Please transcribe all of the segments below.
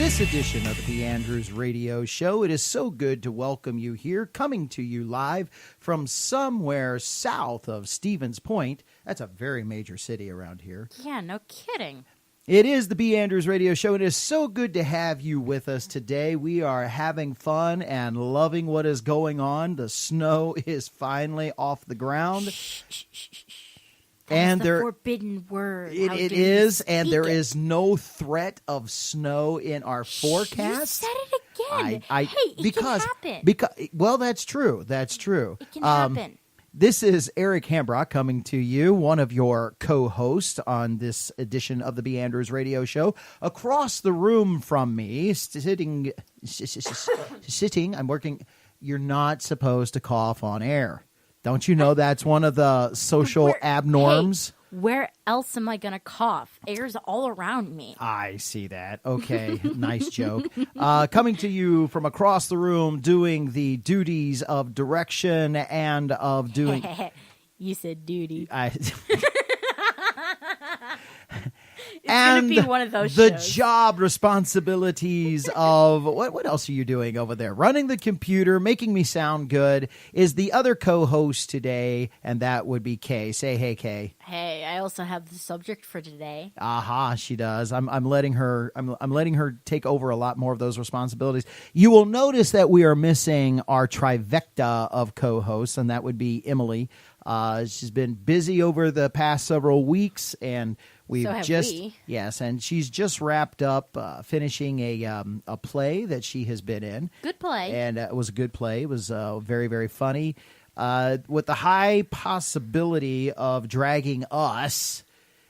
this edition of the B.Andrews radio show. It is so good to welcome you here, coming to you live from somewhere south of Stevens Point. That's a very major city around here. Yeah, no kidding. It is the B.Andrews radio show. It is so good to have you with us today. We are having fun and loving what is going on. The snow is finally off the ground. Shh, shh, shh, shh. And the forbidden word. It is, and there is no threat of snow in our forecast. You said it again. Hey, it can happen. Well, that's true. That's true. It can happen. This is Eric Hambrock coming to you, one of your co-hosts on this edition of the B.Andrews radio show. Across the room from me, sitting, I'm working. You're not supposed to cough on air. Don't you know that's one of the social abnorms? Hey, where else am I going to cough? Air's all around me. I see that. Okay, nice joke. Coming to you from across the room, doing the duties of direction and of doing... You said duty. It's and going to be one of those the shows. Job responsibilities of what else are you doing over there? Running the computer, making me sound good is the other co-host today, and that would be Kay. Say hey, Kay. Hey, I also have the subject for today. Aha, she does. I'm letting her. I'm letting her take over a lot more of those responsibilities. You will notice that we are missing our trifecta of co-hosts, and that would be Emily. She's been busy over the past several weeks, and we've yes, and she's just wrapped up finishing a play that she has been in. Good play, and it was a good play. It was very, very funny, with the high possibility of dragging us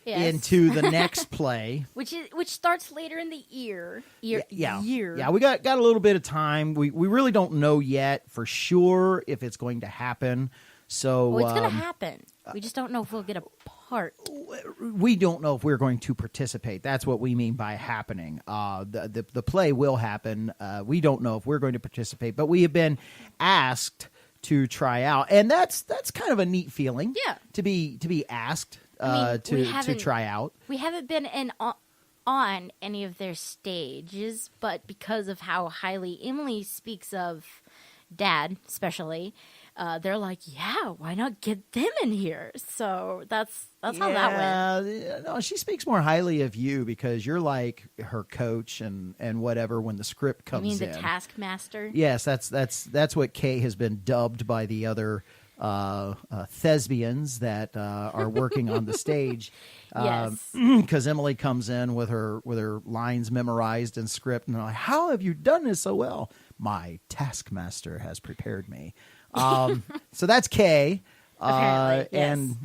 into the next play, which starts later in the year. Yeah. We got a little bit of time. We really don't know yet for sure if it's going to happen. So it's going to happen. We just don't know if we'll get a part. We don't know if we're going to participate. That's what we mean by happening. The play will happen. We don't know if we're going to participate, but we have been asked to try out, and that's kind of a neat feeling. Yeah. To be asked to try out. We haven't been on any of their stages, but because of how highly Emily speaks of Dad, especially. They're like, yeah, why not get them in here? So that's how that went. No, she speaks more highly of you because you're like her coach and whatever when the script comes in. You mean the taskmaster? Yes, that's what Kay has been dubbed by the other thespians that are working on the stage. Yes, because Emily comes in with her lines memorized in script, and they're like, how have you done this so well? My taskmaster has prepared me. So that's Kay, yes.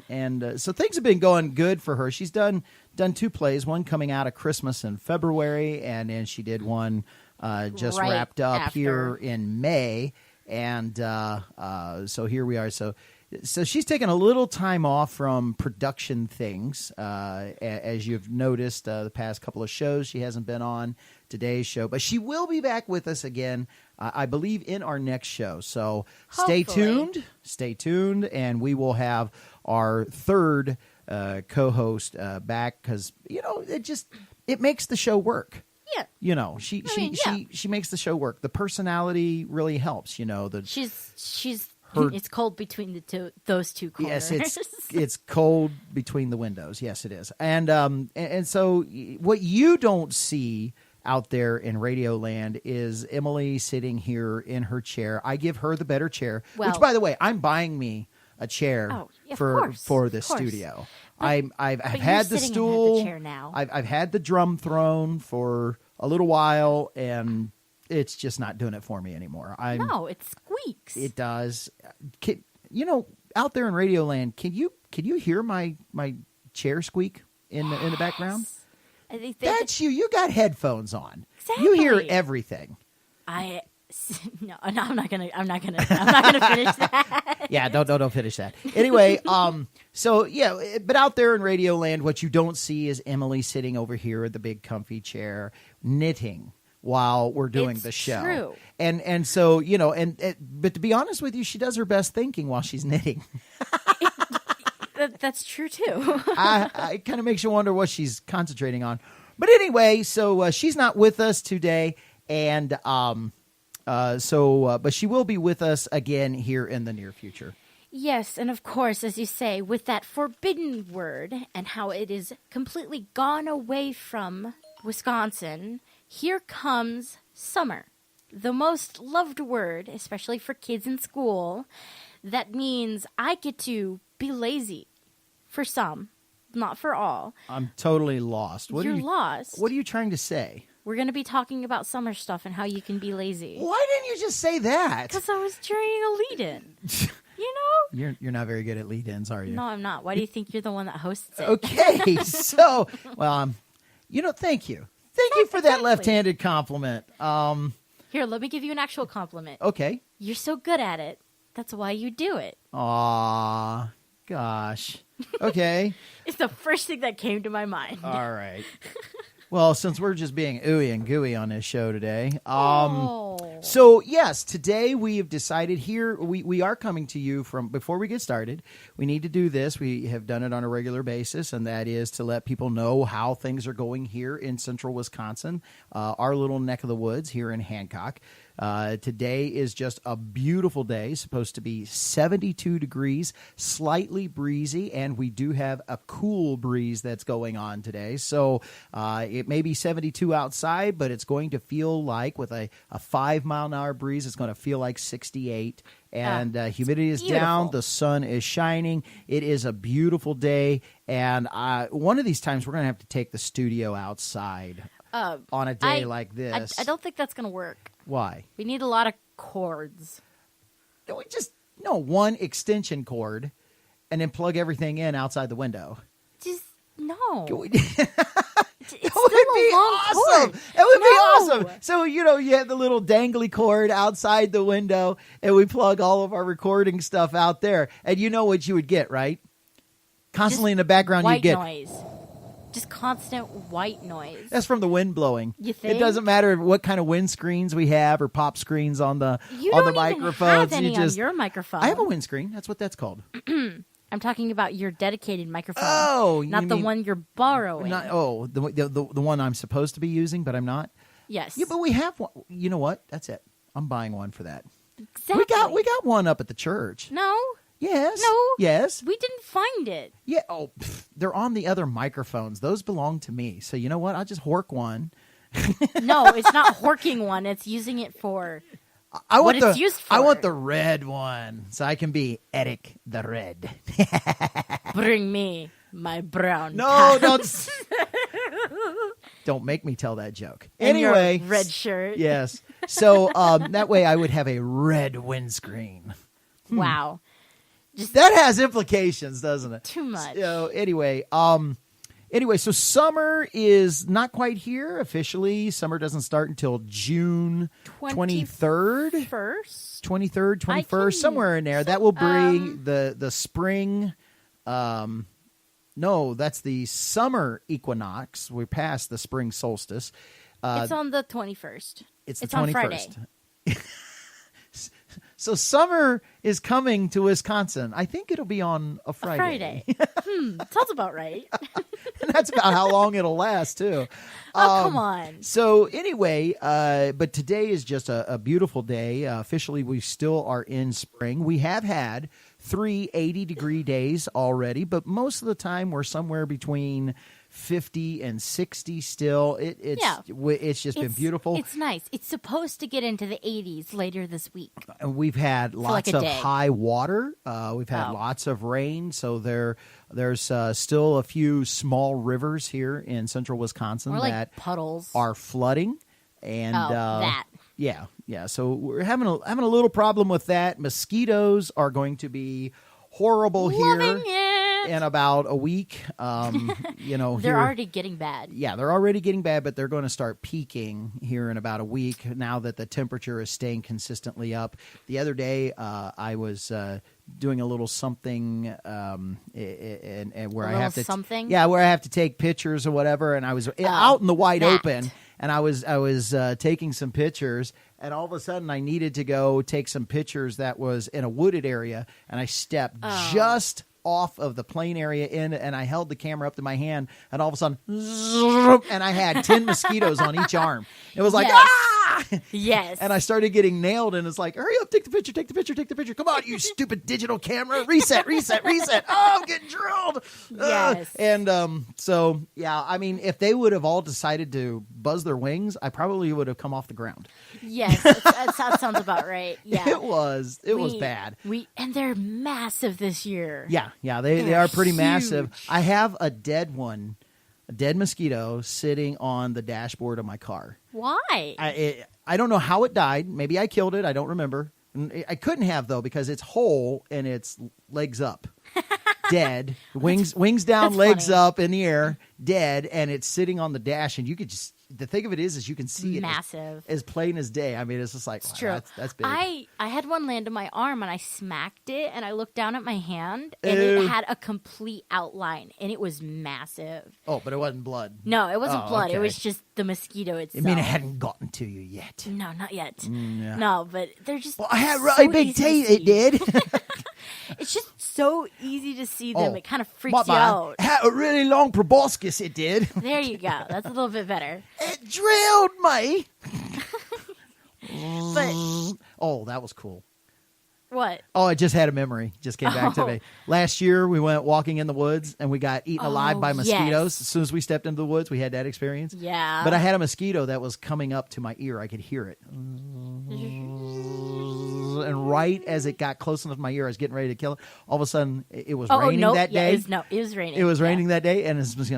and so things have been going good for her. She's done 2 plays, one coming out of Christmas in February, and then she did one just wrapped up after. here in May, and so here we are. So she's taken a little time off from production things, as you've noticed the past couple of shows. She hasn't been on today's show, but she will be back with us again. I believe in our next show. So stay tuned, and we will have our third co-host back because it makes the show work. Yeah, she makes the show work. The personality really helps. She's. It's cold between those two corners. Yes, it's cold between the windows. Yes, it is. And so what you don't see out there in Radio Land is Emily sitting here in her chair. I give her the better chair, which, by the way, I'm buying me a chair for the studio. I've had the stool. The chair now. I've had the drum throne for a little while, and it's just not doing it for me anymore. No, it squeaks. It does. Out there in Radio Land, can you hear my chair squeak in the background? I think that's you. You got headphones on. Exactly. You hear everything. No, I'm not gonna finish that. Yeah, don't finish that. Anyway, so yeah, but out there in Radio Land, what you don't see is Emily sitting over here at the big comfy chair knitting while we're doing the show. True. And so but to be honest with you, she does her best thinking while she's knitting. That's true too. I kind of makes you wonder what she's concentrating on. But anyway, so she's not with us today, and but she will be with us again here in the near future. Yes, and of course, as you say, with that forbidden word and how it is completely gone away from Wisconsin, here comes summer. The most loved word, especially for kids in school, that means I get to be lazy. For some, not for all. I'm totally lost. You're lost. What are you trying to say? We're going to be talking about summer stuff and how you can be lazy. Why didn't you just say that? Because I was trying a lead-in. You know? You're not very good at lead-ins, are you? No, I'm not. Why do you think you're the one that hosts it? Okay, so, well, thank you. Thank you for that Exactly. left-handed compliment. Here, let me give you an actual compliment. Okay. You're so good at it. That's why you do it. Aw, gosh. Okay. It's the first thing that came to my mind. All right. Well, since we're just being ooey and gooey on this show today, so yes, today we have decided here we are coming to you from before we get started. We need to do this. We have done it on a regular basis, and that is to let people know how things are going here in central Wisconsin, our little neck of the woods here in Hancock. Today is just a beautiful day, supposed to be 72 degrees, slightly breezy, and we do have a cool breeze that's going on today. So it may be 72 outside, but it's going to feel like, with a 5-mile-an-hour breeze, it's going to feel like 68. And humidity is down. The sun is shining. It is a beautiful day. And one of these times, we're going to have to take the studio outside on a day like this. I don't think that's going to work. Why? We need a lot of cords. One extension cord and then plug everything in outside the window. Just, no. That would be awesome. That would be awesome. So, you have the little dangly cord outside the window, and we plug all of our recording stuff out there. And you know what you would get, right? Constantly in the background, you get white noise. Just constant white noise. That's from the wind blowing. You think? It doesn't matter what kind of wind screens we have or pop screens on the microphones. You don't have any on your microphone. I have a windscreen. That's what that's called. I'm talking about your dedicated microphone. Oh, not the one you're borrowing. The one I'm supposed to be using, but I'm not. Yes. Yeah, but we have one. You know what? That's it. I'm buying one for that. Exactly. We got one up at the church. No. Yes. No. Yes. We didn't find it. Yeah. Oh, they're on the other microphones. Those belong to me. So you know what? I'll just hork one. No, it's not horking one. It's using it for what it's used for. I want the red one, so I can be Eric the Red. Bring me my brown. No, don't make me tell that joke. And Anyway, your red shirt. Yes. So that way I would have a red windscreen. Wow. That has implications, doesn't it? Too much. So anyway, so summer is not quite here officially. Summer doesn't start until June 23rd. 23rd, 21st, somewhere in there. That will bring the spring. No, that's the summer equinox. We're past the spring solstice. It's on the 21st. It's the 21st. On Friday. So summer is coming to Wisconsin. I think it'll be on a Friday. Sounds about right. And that's about how long it'll last, too. Come on. So anyway, but today is just a beautiful day. Officially, we still are in spring. We have had 3 80-degree days already, but most of the time we're somewhere between 50 and 60 still. It's just been beautiful. It's nice. It's supposed to get into the 80s later this week. And we've had lots of high water. We've had lots of rain. So there's still a few small rivers here in central Wisconsin that puddles are flooding. And that. Yeah. So we're having a little problem with that. Mosquitoes are going to be horrible Loving here. It. In about a week, they're already getting bad. Yeah, they're already getting bad, but they're going to start peaking here in about a week now that the temperature is staying consistently up. The other day, I was doing a little something, and where I have to something. Where I have to take pictures or whatever, and I was out in the wide open, and I was taking some pictures. And all of a sudden, I needed to go take some pictures that was in a wooded area, and I stepped just off of the plane area in, and I held the camera up to my hand, and all of a sudden, zoom, and I had 10 mosquitoes on each arm. It was like, Yes. ah! Yes. And I started getting nailed, and it's like, hurry up, take the picture, take the picture, take the picture. Come on, you stupid digital camera. Reset, reset, reset. Oh, I'm getting drilled. Yes. And so, yeah, I mean, if they would have all decided to buzz their wings, I probably would have come off the ground. Yes, that sounds about right. Yeah. It was bad. And they're massive this year. Yeah, they They're are pretty huge. massive. I have a dead mosquito sitting on the dashboard of my car. Why? I don't know how it died. Maybe I killed it. I don't remember. I couldn't have, though, because it's whole and it's legs up. Dead. Wings down, that's legs funny. up in the air, dead, and it's sitting on the dash, and you could just, the thing of it is you can see it Massive. as plain as day. I mean, it's just like, It's wow, true. that's big. I had one land on my arm and I smacked it and I looked down at my hand and Ew. it had a complete outline and it was massive. Oh, but it wasn't blood. No, it wasn't Oh, blood. okay. It was just the mosquito I itself. mean, it hadn't gotten to you yet. No, not yet. Yeah. No, but they're just. Well, I had so really big easy to teeth. It see. did. It's just so easy to see them. Oh, It kind of freaks you my out. bad. Had a really long proboscis. It did. There you go. That's a little bit better. It drilled me. But Oh, that was cool. what? Oh, I just had a memory. Just came back to Oh. me. Last year, we went walking in the woods, and we got eaten alive Oh, by mosquitoes. yes. As soon as we stepped into the woods, we had that experience. Yeah. But I had a mosquito that was coming up to my ear. I could hear it. And right as it got close enough to my ear, I was getting ready to kill it. All of a sudden, it was raining no, that day. It was raining. It was Yeah. raining that day, and it's just,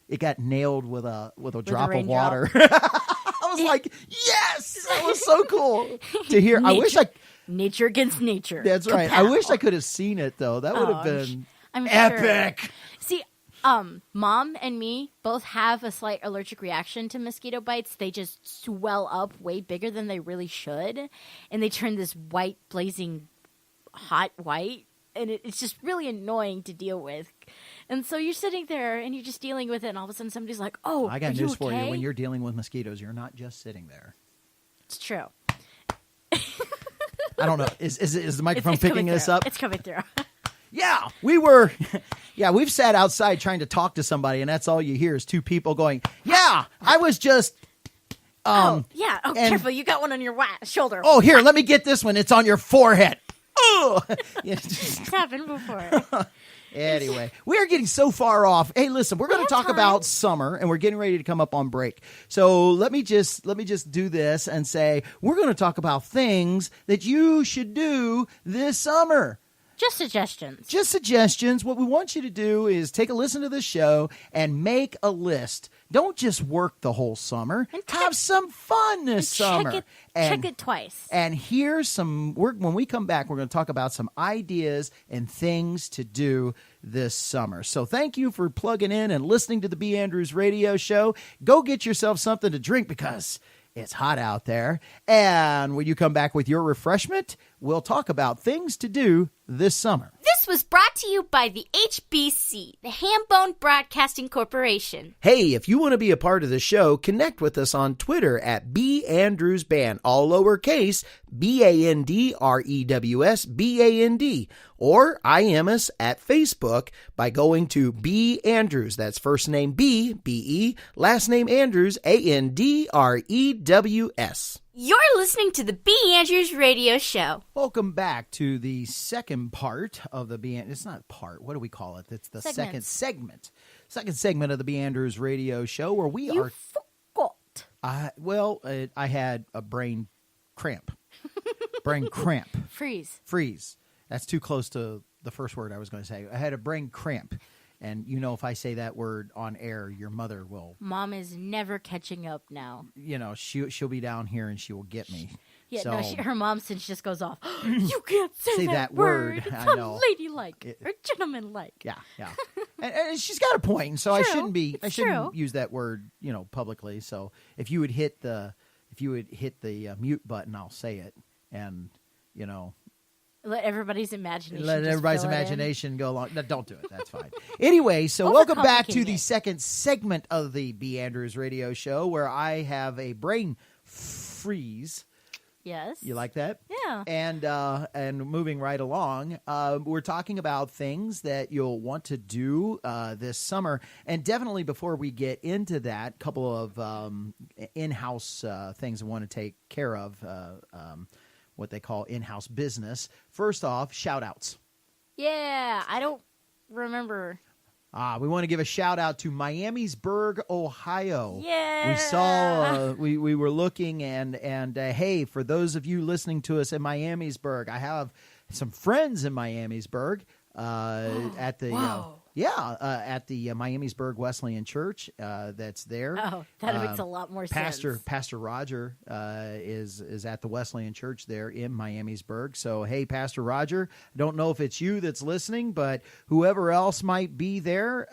it got nailed with a drop of raindrop. water. I was like, yes, that was so cool to hear. I wish I. Nature against nature. That's right. I Kapow. wish I could have seen it though. That would have been I'm sure. epic. See, Mom and me both have a slight allergic reaction to mosquito bites. They just swell up way bigger than they really should, and they turn this white, blazing, hot white, and it's just really annoying to deal with. And so you're sitting there and you're just dealing with it, and all of a sudden somebody's like, "Oh, I got are you news for you. okay?" When you're dealing with mosquitoes, you're not just sitting there. It's true. I don't know. Is the microphone It's picking coming this through. up? It's coming through. Yeah, we were. Yeah, we've sat outside trying to talk to somebody, and that's all you hear is two people going, "Yeah, I was just." Yeah. Oh, and- careful! You got one on your shoulder. Oh, here, let me get this one. It's on your forehead. Oh, yeah, just- It's happened before. Anyway, we are getting so far off. Hey, listen, we're going to have talk time. about summer, and we're getting ready to come up on break. So let me just do this and say we're going to talk about things that you should do this summer. Just suggestions. Just suggestions. What we want you to do is take a listen to this show and make a list. Don't just work the whole summer. And Have some fun this summer. Check it twice. And here's some work. When we come back, we're going to talk about some ideas and things to do this summer. So thank you for plugging in and listening to the B.Andrews radio show. Go get yourself something to drink because it's hot out there. And when you come back with your refreshment, we'll talk about things to do this summer. This was brought to you by the HBC, the Hambone Broadcasting Corporation. Hey, if you want to be a part of the show, connect with us on Twitter at B.Andrews all lowercase, BANDREWS, or IM us at Facebook by going to B. Andrews. That's first name B, B-E, last name Andrews, ANDREWS. You're listening to the B.Andrews Radio Show. Welcome back to the second part of the it's not part, what do we call it? It's the second segment of the B.Andrews radio show where we You are. forgot. I had a brain cramp. Freeze. That's too close to the first word I was going to say. I had a brain cramp. And you know, if I say that word on air, your mother will, Mom is never catching up now. you know, she'll be down here and she will get me. Yeah, So- no, her mom since just goes off. You can't say that word. It's I know. unladylike or gentlemanlike. Yeah. and she's got a point. So I True. shouldn't It's shouldn't true. use that word, you know, publicly. So if you would hit the mute button, I'll say it, and you know. Let everybody's imagination. Let just everybody's fill it in. imagination go along. No, don't do it. That's fine. Anyway, so Overcomplicate welcome back to it. the second segment of the B. Andrews radio show where I have a brain freeze. Yes. You like that? Yeah. And moving right along, we're talking about things that you'll want to do this summer. And definitely before we get into that, a couple of in-house things I want to take care of, what they call in-house business. First off, shout-outs. Yeah, I don't remember. We want to give a shout out to Miamisburg, Ohio. Yeah. We saw, we were looking and hey, for those of you listening to us in Miamisburg, I have some friends in Miamisburg at the at the Miamisburg Wesleyan Church that's there. Oh, that makes a lot more sense. Pastor Roger is at the Wesleyan Church there in Miamisburg. So, hey, Pastor Roger, I don't know if it's you that's listening, but whoever else might be there,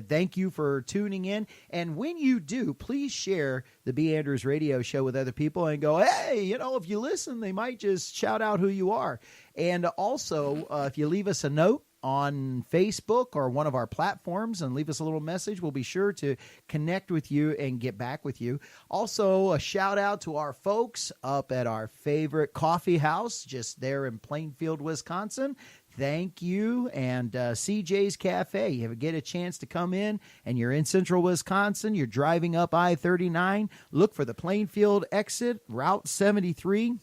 thank you for tuning in. And when you do, please share the B.Andrews radio show with other people and go, hey, if you listen, they might just shout out who you are. And also, if you leave us a note on Facebook or one of our platforms and leave us a little message, we'll be sure to connect with you and get back with you. Also, a shout out to our folks up at our favorite coffee house just there in Plainfield, Wisconsin. Thank you. And CJ's Cafe, you get a chance to come in and you're in central Wisconsin, you're driving up I-39, look for the Plainfield exit, Route 73.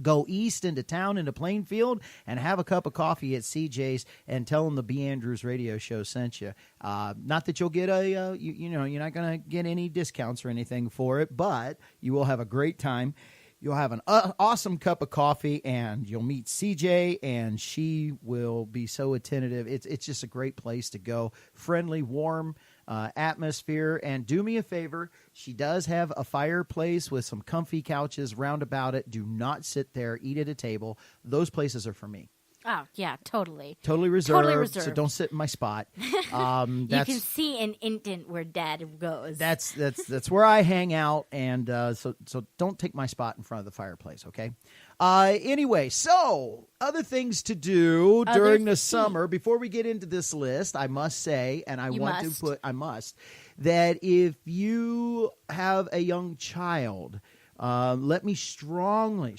Go east into town, into Plainfield, and have a cup of coffee at CJ's and tell them the B.Andrews radio show sent you. Not that you'll get you're not going to get any discounts or anything for it, but you will have a great time. You'll have an awesome cup of coffee, and you'll meet CJ, and she will be so attentive. It's just a great place to go. Friendly, warm atmosphere. And do me a favor, she does have a fireplace with some comfy couches round about it. Do not sit there, eat at a table. Those places are for me. Oh, yeah, totally. Totally reserved. So don't sit in my spot. You can see an indent where Dad goes. That's where I hang out, and so don't take my spot in front of the fireplace, okay? Anyway, so other things to do during the summer. Before we get into this list, I must say, and I must, that if you have a young child, let me strongly,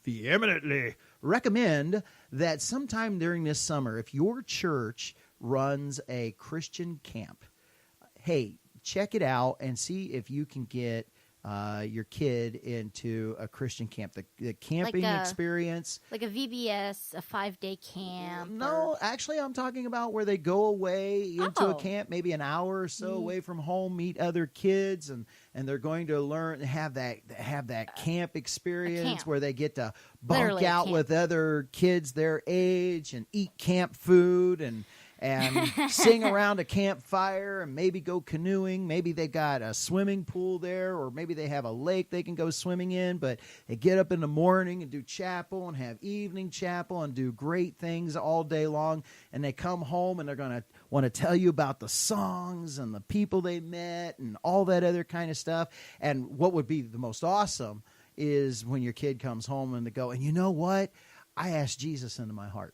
vehemently recommend that sometime during this summer, if your church runs a Christian camp, hey, check it out and see if you can get your kid into a Christian camp. The camping experience. Like a VBS, a 5-day camp. No, actually, I'm talking about where they go away into a camp, maybe an hour or so away from home, meet other kids, and they're going to learn, have that camp experience where they get to bunk out with other kids their age and eat camp food and sing around a campfire and maybe go canoeing. Maybe they got a swimming pool there, or maybe they have a lake they can go swimming in, but they get up in the morning and do chapel and have evening chapel and do great things all day long, and they come home and they're going to want to tell you about the songs and the people they met and all that other kind of stuff. And what would be the most awesome is when your kid comes home and they go, and you know what? I asked Jesus into my heart.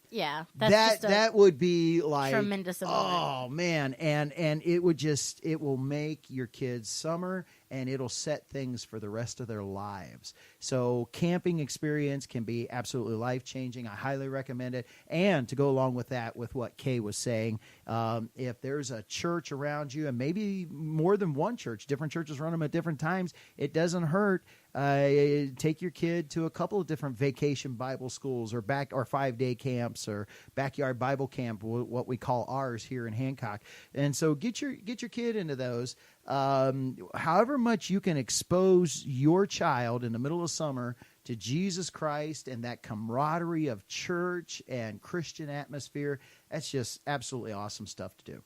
Yeah, that would be like tremendous amount. Oh man, and it will make your kids' summer, and it'll set things for the rest of their lives. So camping experience can be absolutely life-changing. I highly recommend it. And to go along with that, with what Kay was saying, if there's a church around you, and maybe more than one church, different churches run them at different times, it doesn't hurt. Take your kid to a couple of different vacation Bible schools or 5-day camps or backyard Bible camp, what we call ours here in Hancock. And so get your kid into those. However much you can expose your child in the middle of summer to Jesus Christ and that camaraderie of church and Christian atmosphere, that's just absolutely awesome stuff to do.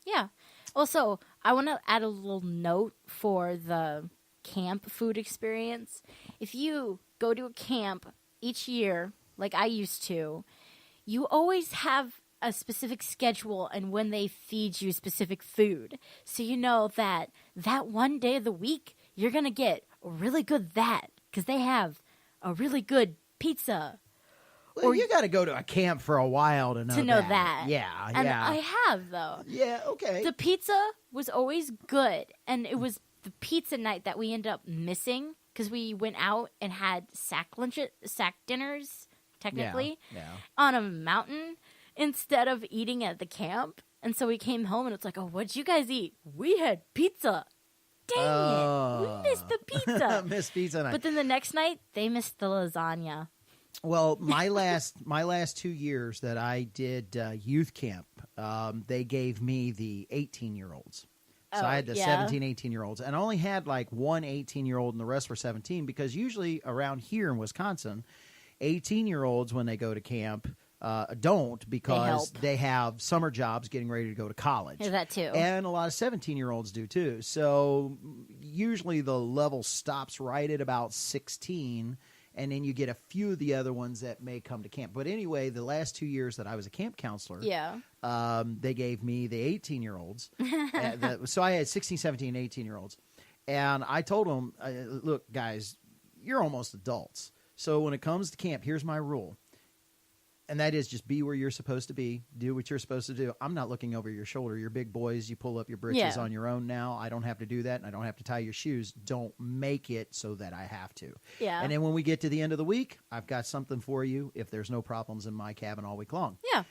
Yeah. Also, I want to add a little note for the camp food experience. If you go to a camp each year, like I used to, you always have a specific schedule and when they feed you specific food. So you know that one day of the week, you're going to get a really good because they have a really good pizza. Well, you got to go to a camp for a while to know that. Yeah, and I have, though. Yeah, okay. The pizza was always good, and it was the pizza night that we ended up missing because we went out and had sack dinners, technically, on a mountain instead of eating at the camp. And so we came home and it's like, oh, what'd you guys eat? We had pizza. Dang it. We missed the pizza. Missed pizza night. But then the next night, they missed the lasagna. Well, my last 2 years that I did youth camp, they gave me the 18-year-olds. So I had the 17, 18-year-olds. And I only had like one 18-year-old and the rest were 17 because usually around here in Wisconsin, 18-year-olds, when they go to camp, don't because they have summer jobs getting ready to go to college. Yeah, that too. And a lot of 17-year-olds do too. So usually the level stops right at about 16, and then you get a few of the other ones that may come to camp. But anyway, the last 2 years that I was a camp counselor, they gave me the 18-year-olds. So I had 16, 17, 18-year-olds. And I told them, look, guys, you're almost adults. So when it comes to camp, here's my rule. And that is just be where you're supposed to be. Do what you're supposed to do. I'm not looking over your shoulder. You're big boys. You pull up your britches on your own now. I don't have to do that, and I don't have to tie your shoes. Don't make it so that I have to. Yeah. And then when we get to the end of the week, I've got something for you if there's no problems in my cabin all week long. Yeah.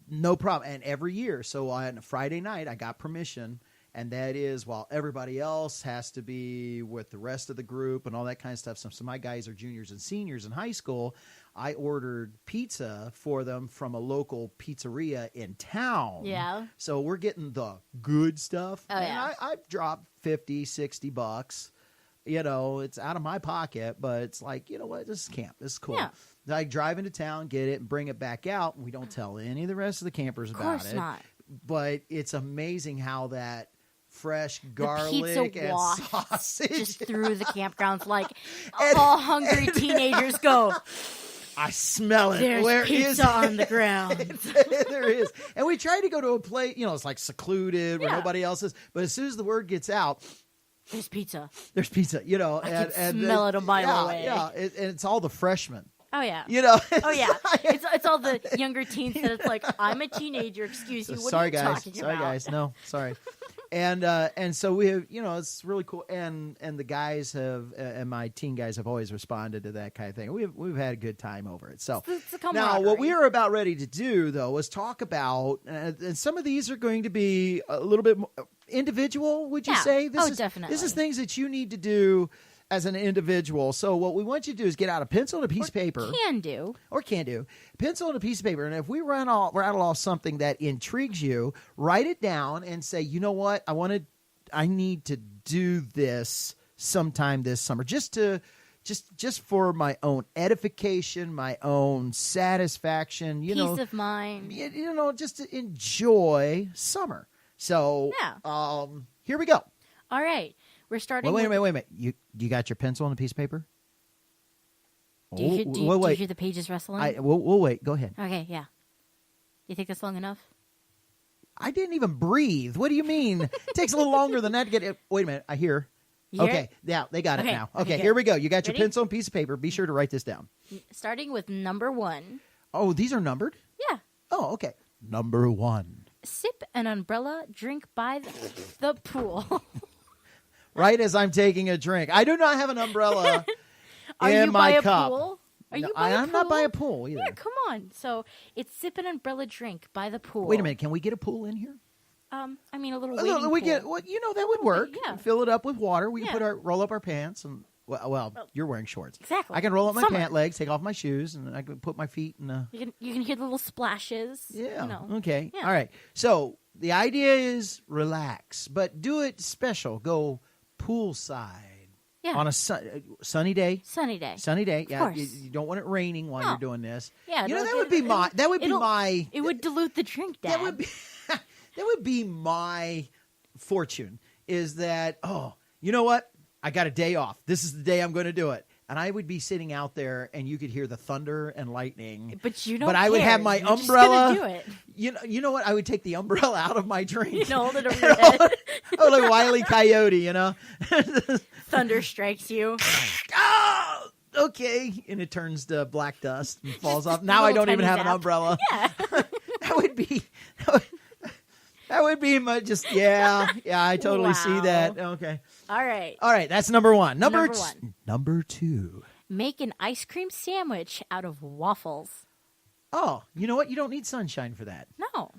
No problem. And every year, so on a Friday night, I got permission, and that is while everybody else has to be with the rest of the group and all that kind of stuff. So my guys are juniors and seniors in high school. I ordered pizza for them from a local pizzeria in town. Yeah. So we're getting the good stuff. Oh, yeah. I've dropped $50, $60. You know, it's out of my pocket, but it's like, you know what? This is camp. This is cool. Yeah. I drive into town, get it, and bring it back out. We don't tell any of the rest of the campers about it. Of course not. But it's amazing how that fresh garlic and sausage just through the campgrounds, like all hungry teenagers go. I smell it. There's Where pizza is on the ground. There is. And we try to go to a place, you know, it's like secluded where nobody else is. But as soon as the word gets out, there's pizza. There's pizza, you know. I can smell it a mile away. Yeah, and it's all the freshmen. Oh, yeah. You know. Oh, yeah. It's all the younger teens that it's like, I'm a teenager, excuse you. What are you talking about? Sorry, guys. No, sorry. And so we have, you know, it's really cool. And the guys have, and my teen guys have always responded to that kind of thing. We've had a good time over it. So it's now what we are about ready to do, though, is talk about, and some of these are going to be a little bit more individual, would you say? Definitely. This is things that you need to do as an individual. So what we want you to do is get out a pencil and a piece of paper. Can do. Pencil and a piece of paper. And if we rattle off something that intrigues you, write it down and say, you know what? I need to do this sometime this summer. Just for my own edification, my own satisfaction, peace of mind. You know, just to enjoy summer. So here we go. All right. We're starting. Wait a minute. You got your pencil and a piece of paper? Do you hear the pages rustling? We'll wait. Go ahead. Okay, yeah. You think that's long enough? I didn't even breathe. What do you mean? It takes a little longer than that to get it. Wait a minute. I hear. Okay. Yeah, they got it now. Okay, here we go. You got your pencil and piece of paper. Be sure to write this down. Starting with number 1. Oh, these are numbered? Yeah. Oh, okay. Number 1. Sip an umbrella drink by the pool. Right as I'm taking a drink. I do not have an umbrella Are in you my by cup. A pool? Are you by a pool? I'm not by a pool either. Yeah, come on. So it's sip an umbrella drink by the pool. Wait a minute. Can we get a pool in here? I mean, a little waiting pool. That would work. Yeah. Fill it up with water. We can roll up our pants and. Well, you're wearing shorts. Exactly. I can roll up my pant legs, take off my shoes, and I can put my feet in a... You can hear the little splashes. Yeah. You know. Okay. Yeah. All right. So the idea is relax, but do it special. Go poolside. Yeah. On a sunny day. Sunny day. Sunny day. Of Yeah. course. You don't want it raining while you're doing this. Yeah. You know, that would be my... It would dilute the drink, Dad. That would be my fortune, is that, you know what? I got a day off. This is the day I'm going to do it. And I would be sitting out there, and you could hear the thunder and lightning. But you don't But I would have my You're umbrella. Just gonna do it. You know what? I would take the umbrella out of my drink. You hold it over your head. Like Wile E. Coyote, you know? Thunder strikes you. Oh, okay. And it turns to black dust and falls off. Now I don't even have an umbrella. Yeah. That would be my I totally see that. Okay. All right. All right, that's number one. Number one. Number two. Make an ice cream sandwich out of waffles. Oh, you know what? You don't need sunshine for that. No.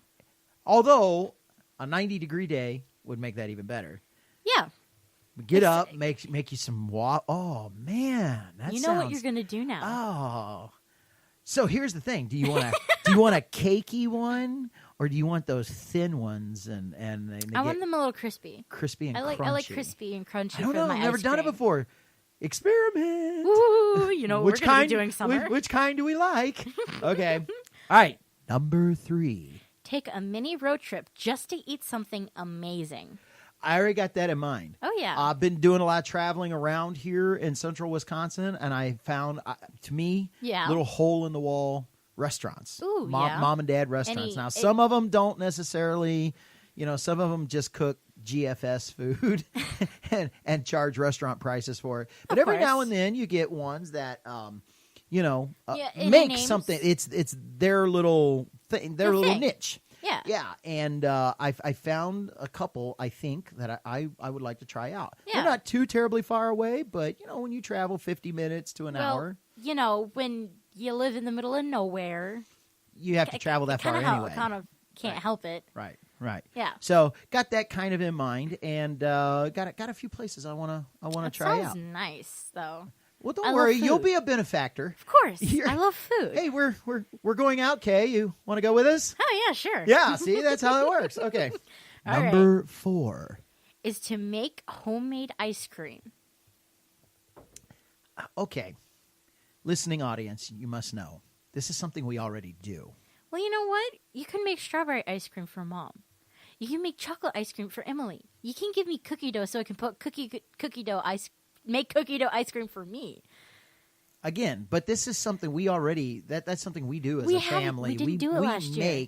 Although a 90-degree day would make that even better. Yeah. Get up, make you some Oh man, that you know sounds... what you're gonna do now. Oh, so here's the thing: do you want a cakey one, or do you want those thin ones? And I want them a little crispy. Crispy and crunchy. I like crispy and crunchy. I don't know. For my I've never ice done it cream. before. Experiment. Ooh, you know Which we're gonna kind? be doing summer. Which kind do we like? Okay. All right. Number three. Take a mini road trip just to eat something amazing. I already got that in mind. Oh, yeah. I've been doing a lot of traveling around here in central Wisconsin, and I found, to me, little hole-in-the-wall restaurants. Ooh, Mom and dad restaurants. Now, some of them don't necessarily, some of them just cook GFS food and charge restaurant prices for it. But every now and then you get ones that, make something. It's their little thing, their little niche. Yeah. Yeah, and I found a couple, I think, that I would like to try out. Yeah. They're not too terribly far away, but, when you travel 50 minutes to an hour. When you live in the middle of nowhere. You have to travel that far anyway. Kind of can't help it. Right. Yeah. So, got that kind of in mind, and got a few places I want to try out. Sounds nice, though. Well, don't worry, you'll be a benefactor. Of course, I love food. Hey, we're going out, Kay. You want to go with us? Oh yeah, sure. Yeah, see, that's how it works. Okay, number 4 is to make homemade ice cream. Okay, listening audience, you must know this is something we already do. Well, you know what? You can make strawberry ice cream for Mom. You can make chocolate ice cream for Emily. You can give me cookie dough so I can put make cookie dough ice cream for me. Again, but this is something we already that's something we do as a family. We didn't do it last year.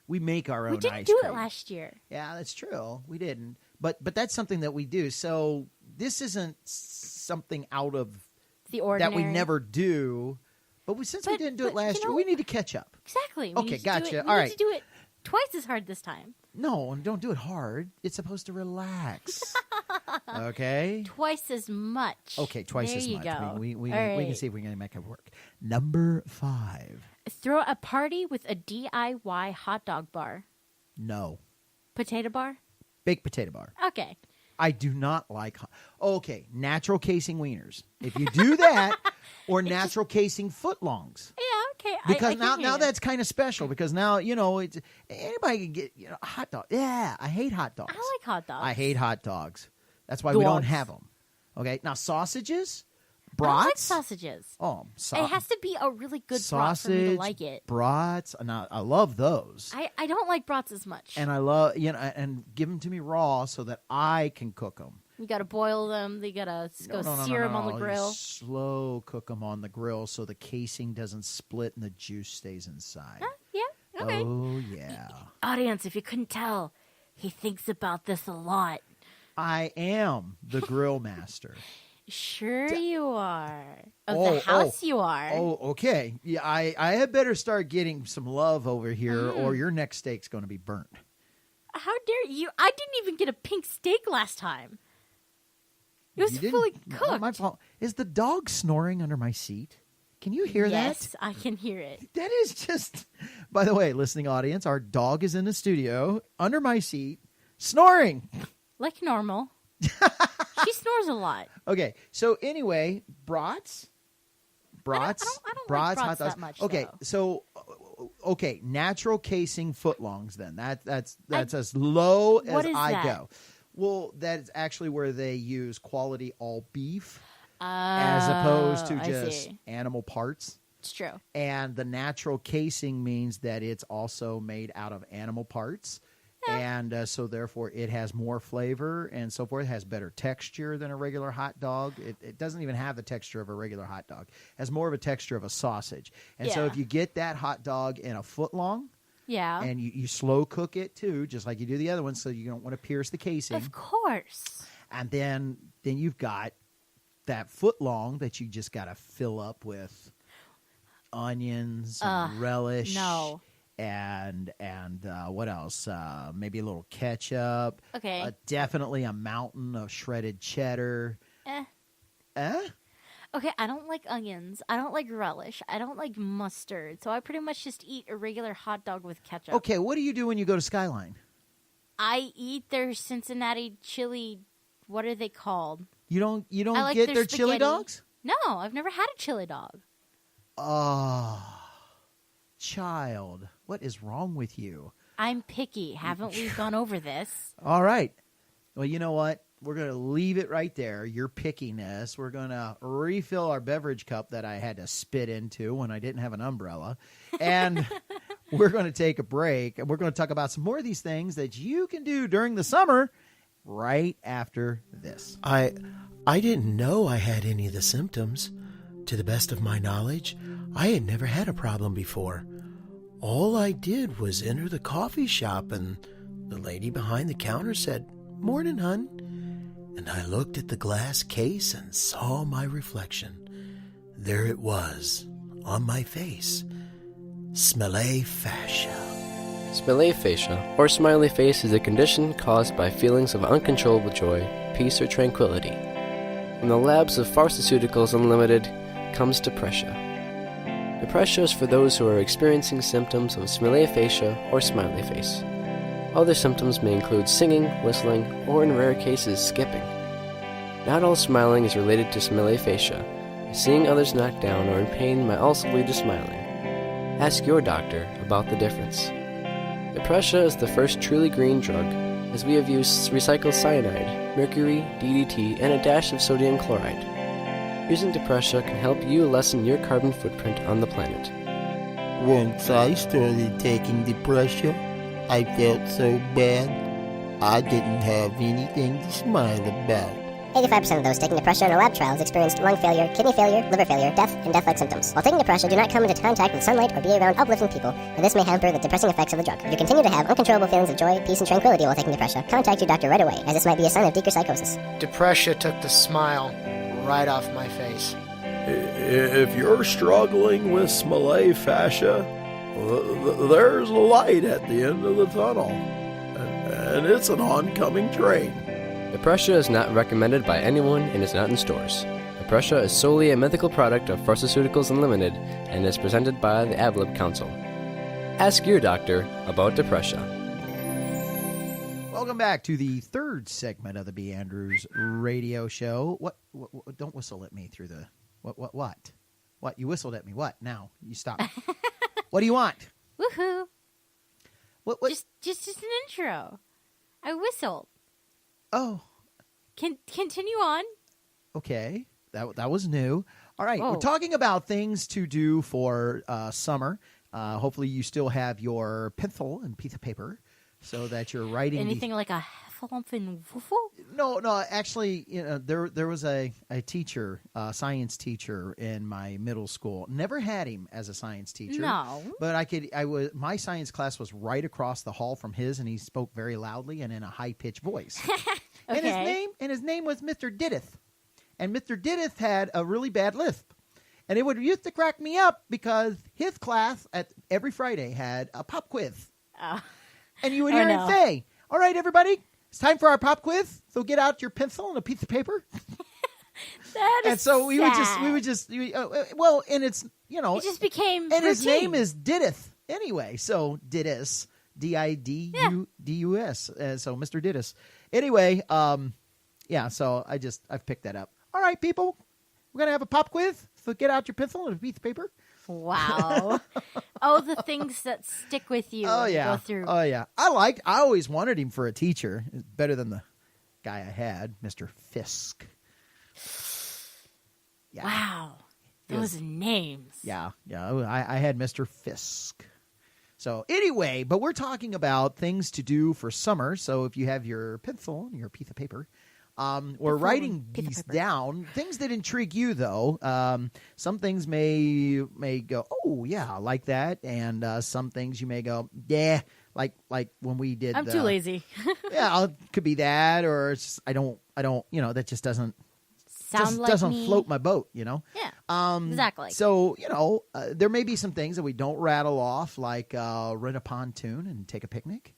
We make our own ice cream. We didn't do it last year. Yeah, that's true. We didn't. But that's something that we do. So this isn't something out of the ordinary that we never do. But since we didn't do it last year, we need to catch up. Exactly. Okay, gotcha. All right. We need to do it twice as hard this time. No, don't do it hard. It's supposed to relax. Okay? Twice as much. Okay, twice there as you much. Go. We can see if we can make it work. Number 5. Throw a party with a DIY hot dog bar. No. Potato bar? Baked potato bar. Okay. I do not like... Okay, natural casing wieners. If you do that, or natural casing footlongs. Yeah, okay. Because I now that's kind of special. Because now, it's anybody can get a hot dog. Yeah, I hate hot dogs. I like hot dogs. I hate hot dogs. That's why we don't have them. Okay, now sausages, brats. I like sausages. Oh, it has to be a really good brat for me to like it. Brats, and I love those. I don't like brats as much. And I love and give them to me raw so that I can cook them. You got to boil them. You got to sear them on the grill. You slow cook them on the grill so the casing doesn't split and the juice stays inside. Yeah. Okay. Oh yeah. Audience, if you couldn't tell, he thinks about this a lot. I am the grill master. Sure you are. The house you are. Oh, okay. Yeah, I had better start getting some love over here or your next steak's going to be burnt. How dare you? I didn't even get a pink steak last time. It was fully cooked. No, my fault. Is the dog snoring under my seat? Can you hear that? Yes, I can hear it. That is just... By the way, listening audience, our dog is in the studio under my seat snoring. Like normal. She snores a lot. Okay, so anyway, brats. I don't like brats hot dogs. that much. Okay, though. so natural casing footlongs. Then that's as low as I go. Well, that's actually where they use quality all beef as opposed to just animal parts. It's true. And the natural casing means that it's also made out of animal parts. And so, therefore, it has more flavor and so forth. It has better texture than a regular hot dog. It doesn't even have the texture of a regular hot dog. It has more of a texture of a sausage. And so if you get that hot dog in a footlong, and you slow cook it, too, just like you do the other ones, so you don't want to pierce the casing. Of course. And then you've got that footlong that you just got to fill up with onions and relish. No. and what else? Maybe a little ketchup. Okay. Definitely a mountain of shredded cheddar. Okay, I don't like onions. I don't like relish. I don't like mustard. So I pretty much just eat a regular hot dog with ketchup. Okay, what do you do when you go to Skyline? I eat their Cincinnati chili. What are they called? You don't I like get their chili spaghetti. dogs? No, I've never had a chili dog. Oh, child, what is wrong with you? I'm picky. Haven't we gone over this? All right. Well, you know what? We're going to leave it right there, your pickiness. We're going to refill our beverage cup that I had to spit into when I didn't have an umbrella. And we're going to take a break. And we're going to talk about some more of these things that you can do during the summer right after this. I didn't know I had any of the symptoms. To the best of my knowledge, I had never had a problem before. All I did was enter the coffee shop, and the lady behind the counter said, "Morning, hun." And I looked at the glass case and saw my reflection. There it was, on my face. Smiley fascia. Smiley fascia, or smiley face, is a condition caused by feelings of uncontrollable joy, peace, or tranquility. From the labs of Pharmaceuticals Unlimited comes depression. Depression is for those who are experiencing symptoms of smiley fascia or smiley face. Other symptoms may include singing, whistling, or in rare cases, skipping. Not all smiling is related to smiley fascia. Seeing others knocked down or in pain might also lead to smiling. Ask your doctor about the difference. Depressia is the first truly green drug, as we have used recycled cyanide, mercury, DDT, and a dash of sodium chloride. Using Depressia can help you lessen your carbon footprint on the planet. Once I started taking Depressia, I felt so bad, I didn't have anything to smile about. 85% of those taking Depressia in our lab trials experienced lung failure, kidney failure, liver failure, death, and death-like symptoms. While taking Depressia, do not come into contact with sunlight or be around uplifting people, for this may hamper the depressing effects of the drug. If you continue to have uncontrollable feelings of joy, peace, and tranquility while taking Depressia, contact your doctor right away, as this might be a sign of deeper psychosis. Depressia took the smile right off my face. If you're struggling with smiley fascia, there's a light at the end of the tunnel, and it's an oncoming train. Depressia is not recommended by anyone and is not in stores. Depressia is solely a mythical product of Pharmaceuticals Unlimited and is presented by the AdLib Council. Ask your doctor about Depressia. Welcome back to the third segment of the B.Andrews radio show. What? Don't whistle at me through the... What? What? You whistled at me. What? Now. You stop. What do you want? Woohoo! What? Just an intro. I whistled. Oh. Continue on. Okay. That was new. All right. Whoa. We're talking about things to do for summer. Hopefully you still have your pencil and piece of paper so that you're writing. Anything like a heffalump woofle? No. Actually, there was a teacher, a science teacher in my middle school. Never had him as a science teacher. No. But my science class was right across the hall from his, and he spoke very loudly and in a high pitched voice. Okay. And his name was Mr. Didith. And Mr. Didith had a really bad lisp. And it would used to crack me up because his class every Friday had a pop quiz. Oh. And you would hear him say, "All right, everybody, it's time for our pop quiz. So get out your pencil and a piece of paper." That is and so we sad. would just, and it's, It just became and his routine. name is Didith anyway. So Didus, Didus. So Mr. Didus. Anyway, so I've picked that up. All right, people, we're going to have a pop quiz. So get out your pencil and a piece of paper. Wow. Oh, the things that stick with you. Oh, when yeah. You go through. Oh, yeah. I always wanted him for a teacher. It's better than the guy I had, Mr. Fisk. Yeah. Wow. Those names. Yeah. I had Mr. Fisk. So anyway, but we're talking about things to do for summer. So if you have your pencil and your piece of paper, we're writing these down. Things that intrigue you, though. Some things may go, "Oh yeah, I like that," and some things you may go, "Yeah," like when we did. I'm too lazy. Yeah, it could be that, or it's just, I don't. That just doesn't Sound like doesn't me. float my boat. Yeah. Exactly. So, there may be some things that we don't rattle off, like rent a pontoon and take a picnic.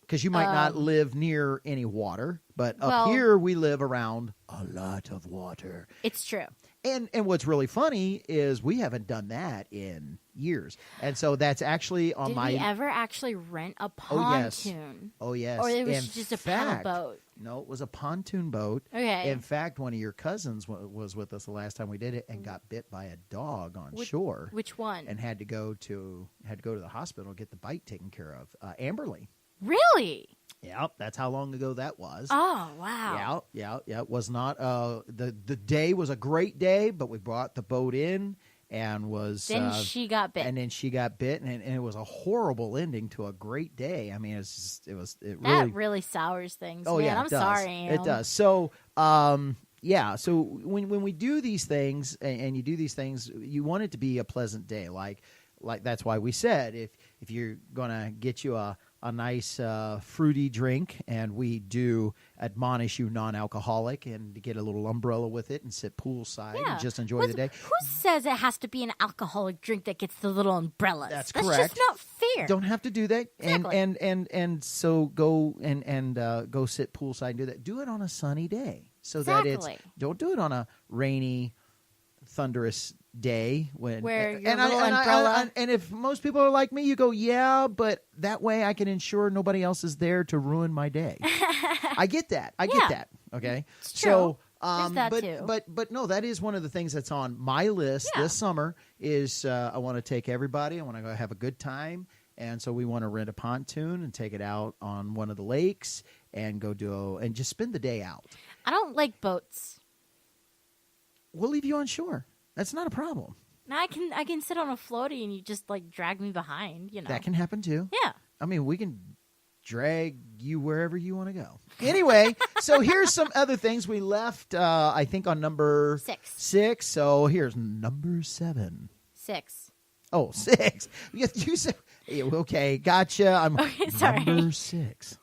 Because you might not live near any water, but up here we live around a lot of water. It's true. And what's really funny is we haven't done that in years. And so that's actually on Did my... we ever actually rent a pontoon? Oh, yes. Or it was just a paddle boat? No, it was a pontoon boat. Okay. In fact, one of your cousins was with us the last time we did it and got bit by a dog on shore. Which one? And had to go to the hospital to get the bite taken care of. Amberly. Really? Yep, that's how long ago that was. Oh, wow. Yeah. It was not the day was a great day, but we brought the boat in and was then she got bit. And then she got bit, and it was a horrible ending to a great day. I mean, that really sours things. Oh, man. yeah, I'm it does. sorry. It does. So, so when we do these things and you do these things, you want it to be a pleasant day. Like that's why we said if you're gonna get you a nice fruity drink, and we do admonish you non-alcoholic, and to get a little umbrella with it and sit poolside and just enjoy the day. Who says it has to be an alcoholic drink that gets the little umbrellas? That's correct. correct. That's just not fair. Don't have to do that. Exactly. And so go and go sit poolside and do that. Do it on a sunny day, so that don't do it on a rainy, thunderous day where your little umbrella. And if most people are like me, you go, yeah, but that way I can ensure nobody else is there to ruin my day. I get that. Get that. Okay, it's true. So there's that too. But no, that is one of the things that's on my list this summer. Is I want to take everybody. I want to go have a good time. And so we want to rent a pontoon and take it out on one of the lakes and go and just spend the day out. I don't like boats. We'll leave you on shore. That's not a problem. Now I can sit on a floaty and you just drag me behind. That can happen too. Yeah. I mean, we can drag you wherever you want to go. Anyway, so here's some other things we left. I think on number 6. So here's number 7. 6. Oh, 6. You said okay. Gotcha. I'm sorry. Number 6.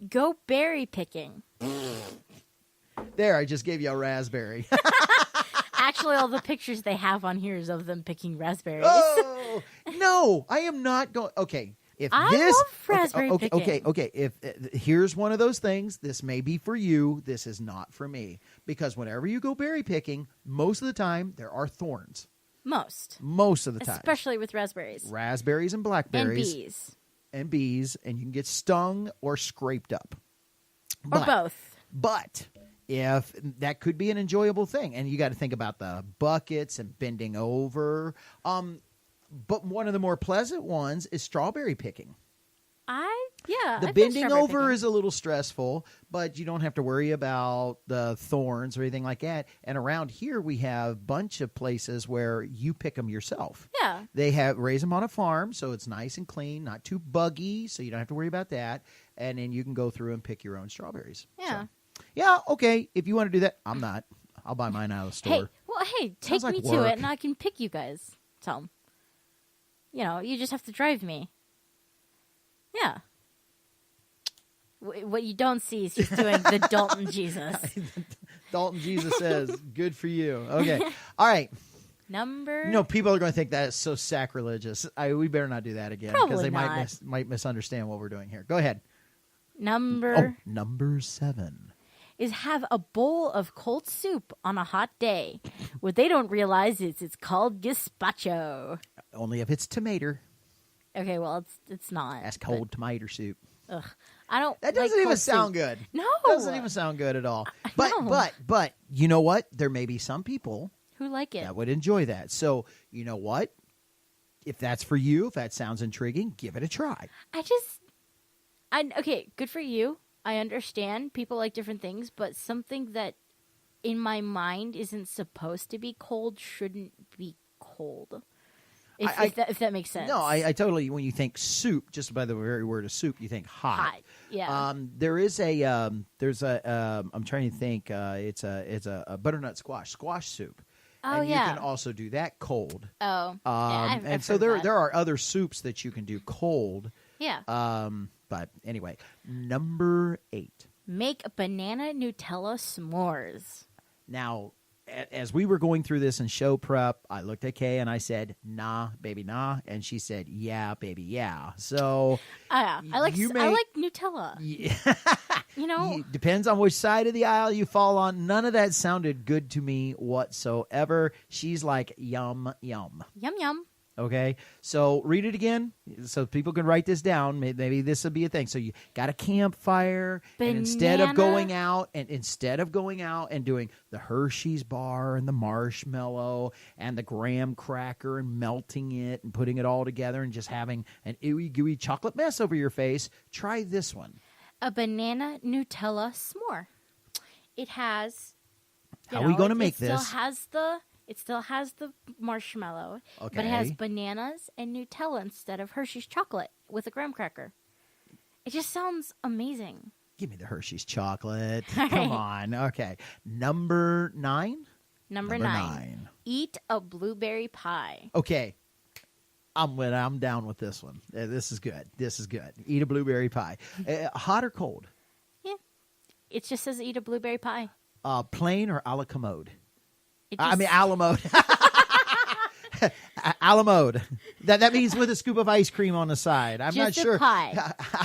Go berry picking. There, I just gave you a raspberry. Actually, all the pictures they have on here is of them picking raspberries. Oh, no, I am not going. Okay, I love raspberry picking. Okay. If here's one of those things, this may be for you. This is not for me, because whenever you go berry picking, most of the time there are thorns. Most of the time, especially with raspberries and blackberries, and bees, and you can get stung or scraped up, or both. But if that could be an enjoyable thing, and you got to think about the buckets and bending over. But one of the more pleasant ones is strawberry picking. The bending over is a little stressful, but you don't have to worry about the thorns or anything like that. And around here, we have a bunch of places where you pick them yourself. Yeah. They raise them on a farm, so it's nice and clean, not too buggy, so you don't have to worry about that. And then you can go through and pick your own strawberries. Yeah. So, yeah, okay. If you want to do that, I'm not. I'll buy mine out of the store. Take me to it, and I can pick you guys. Tell them. You just have to drive me. Yeah. What you don't see is he's doing the Dalton Jesus. Dalton Jesus says, good for you. Okay. All right. People are going to think that is so sacrilegious. We better not do that again. Because they might misunderstand what we're doing here. Go ahead. Number 7. Is have a bowl of cold soup on a hot day. What they don't realize is it's called gazpacho. Only if it's tomato. Okay, well, it's not. That's cold tomato soup. Ugh. I don't. That doesn't even sound good. No, doesn't even sound good at all. But you know what? There may be some people who like it that would enjoy that. So you know what? If that's for you, if that sounds intriguing, give it a try. Okay, good for you. I understand people like different things, but something that in my mind isn't supposed to be cold shouldn't be cold. If that makes sense. No, I totally. When you think soup, just by the very word of soup, you think hot. Yeah. There's a. I'm trying to think. It's a butternut squash soup. Oh, and yeah. You can also do that cold. Oh. And so there are other soups that you can do cold. Yeah. But anyway, number 8. Make banana Nutella s'mores. Now, as we were going through this in show prep, I looked at Kay and I said, "Nah, baby, nah," and she said, "Yeah, baby, yeah." So I like Nutella. Yeah. Depends on which side of the aisle you fall on. None of that sounded good to me whatsoever. She's like, yum, yum. Yum, yum. Okay, so read it again so people can write this down. Maybe this will be a thing. So you got a campfire, and instead of going out and doing the Hershey's bar and the marshmallow and the graham cracker and melting it and putting it all together and just having an ooey gooey chocolate mess over your face, try this one. A banana Nutella s'more. It has. How are we going to make this? It still has the marshmallow, okay, but it has bananas and Nutella instead of Hershey's chocolate with a graham cracker. It just sounds amazing. Give me the Hershey's chocolate. Come on. Okay. Number 9? Number 9. Eat a blueberry pie. Okay. I'm down with this one. This is good. Eat a blueberry pie. Hot or cold? Yeah. It just says eat a blueberry pie. Plain or a la commode? A la mode. A la mode. That means with a scoop of ice cream on the side. I'm not sure.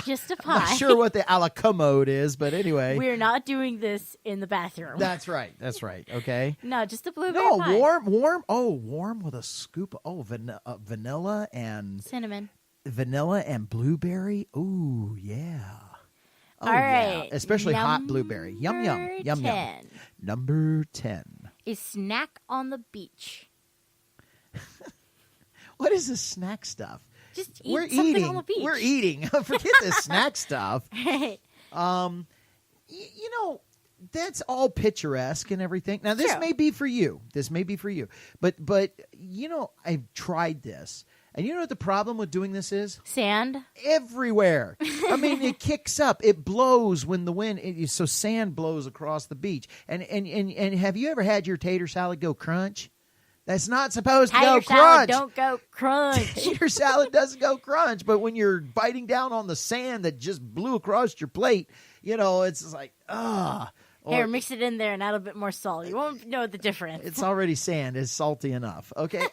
Just a pie. I'm not sure what the a la commode is, but anyway. We're not doing this in the bathroom. That's right. Okay. No, just a blueberry pie. Warm. Oh, warm with a scoop. Oh, vanilla and cinnamon. Vanilla and blueberry. Ooh, yeah. Oh, all right. Yeah. Especially hot blueberry. Yum, yum. Yum, 10. yum. Number 10. A snack on the beach. What is this snack stuff? Just eat something on the beach. We're eating. Forget this snack stuff. That's all picturesque and everything. Now, this may be for you. But I've tried this. And you know what the problem with doing this is? Sand. Everywhere. I mean, it kicks up. It blows when the wind. So sand blows across the beach. And have you ever had your tater salad go crunch? That's not supposed to go crunch. Tater salad don't go crunch. Tater salad doesn't go crunch. But when you're biting down on the sand that just blew across your plate, it's just like, Here, mix it in there and add a bit more salt. You won't know the difference. It's already sand. It's salty enough. Okay.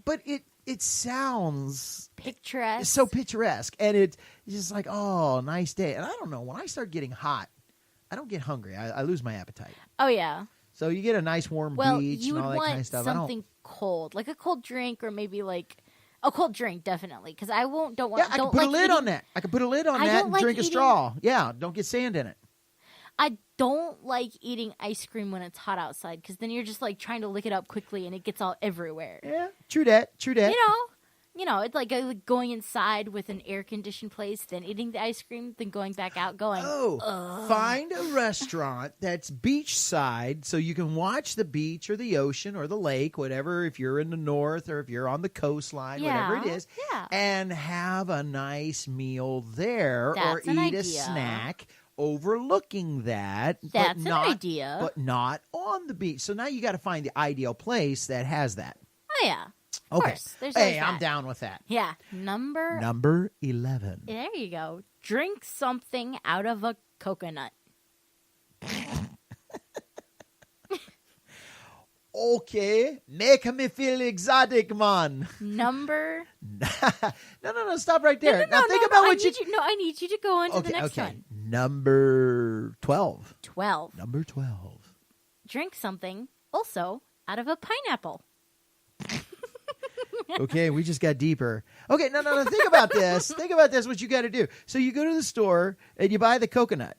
But it sounds picturesque. It's so picturesque, and it's just like, oh, nice day. And I don't know, when I start getting hot, I don't get hungry. I lose my appetite. Oh yeah. So you get a nice warm beach and all that kind of stuff. Something cold, like a cold drink, or maybe like a cold drink, definitely. Because I don't want. Yeah, I can put a lid on that. I can put a lid on that and drink a straw. Yeah, don't get sand in it. I don't like eating ice cream when it's hot outside, because then you're just like trying to lick it up quickly and it gets all everywhere. Yeah, true that. It's like going inside with an air-conditioned place, then eating the ice cream, then going back out going, find a restaurant that's beachside so you can watch the beach or the ocean or the lake, whatever, if you're in the north or if you're on the coastline, whatever it is, and have a nice meal there. That's or eat a snack overlooking that. That's an idea. But not on the beach. So now you got to find the ideal place that has that. Oh, yeah. Of Okay. course. There's I'm down with that. Yeah. Number 11. There you go. Drink something out of a coconut. Okay. Make me feel exotic, man. Number. No. Stop right there. Now think about what you. I need you to go on to the next one. Number 12. 12. Number 12. Drink something also out of a pineapple. Okay, we just got deeper. Okay, no. Think about this. Think about this, what you got to do. So you go to the store and you buy the coconut.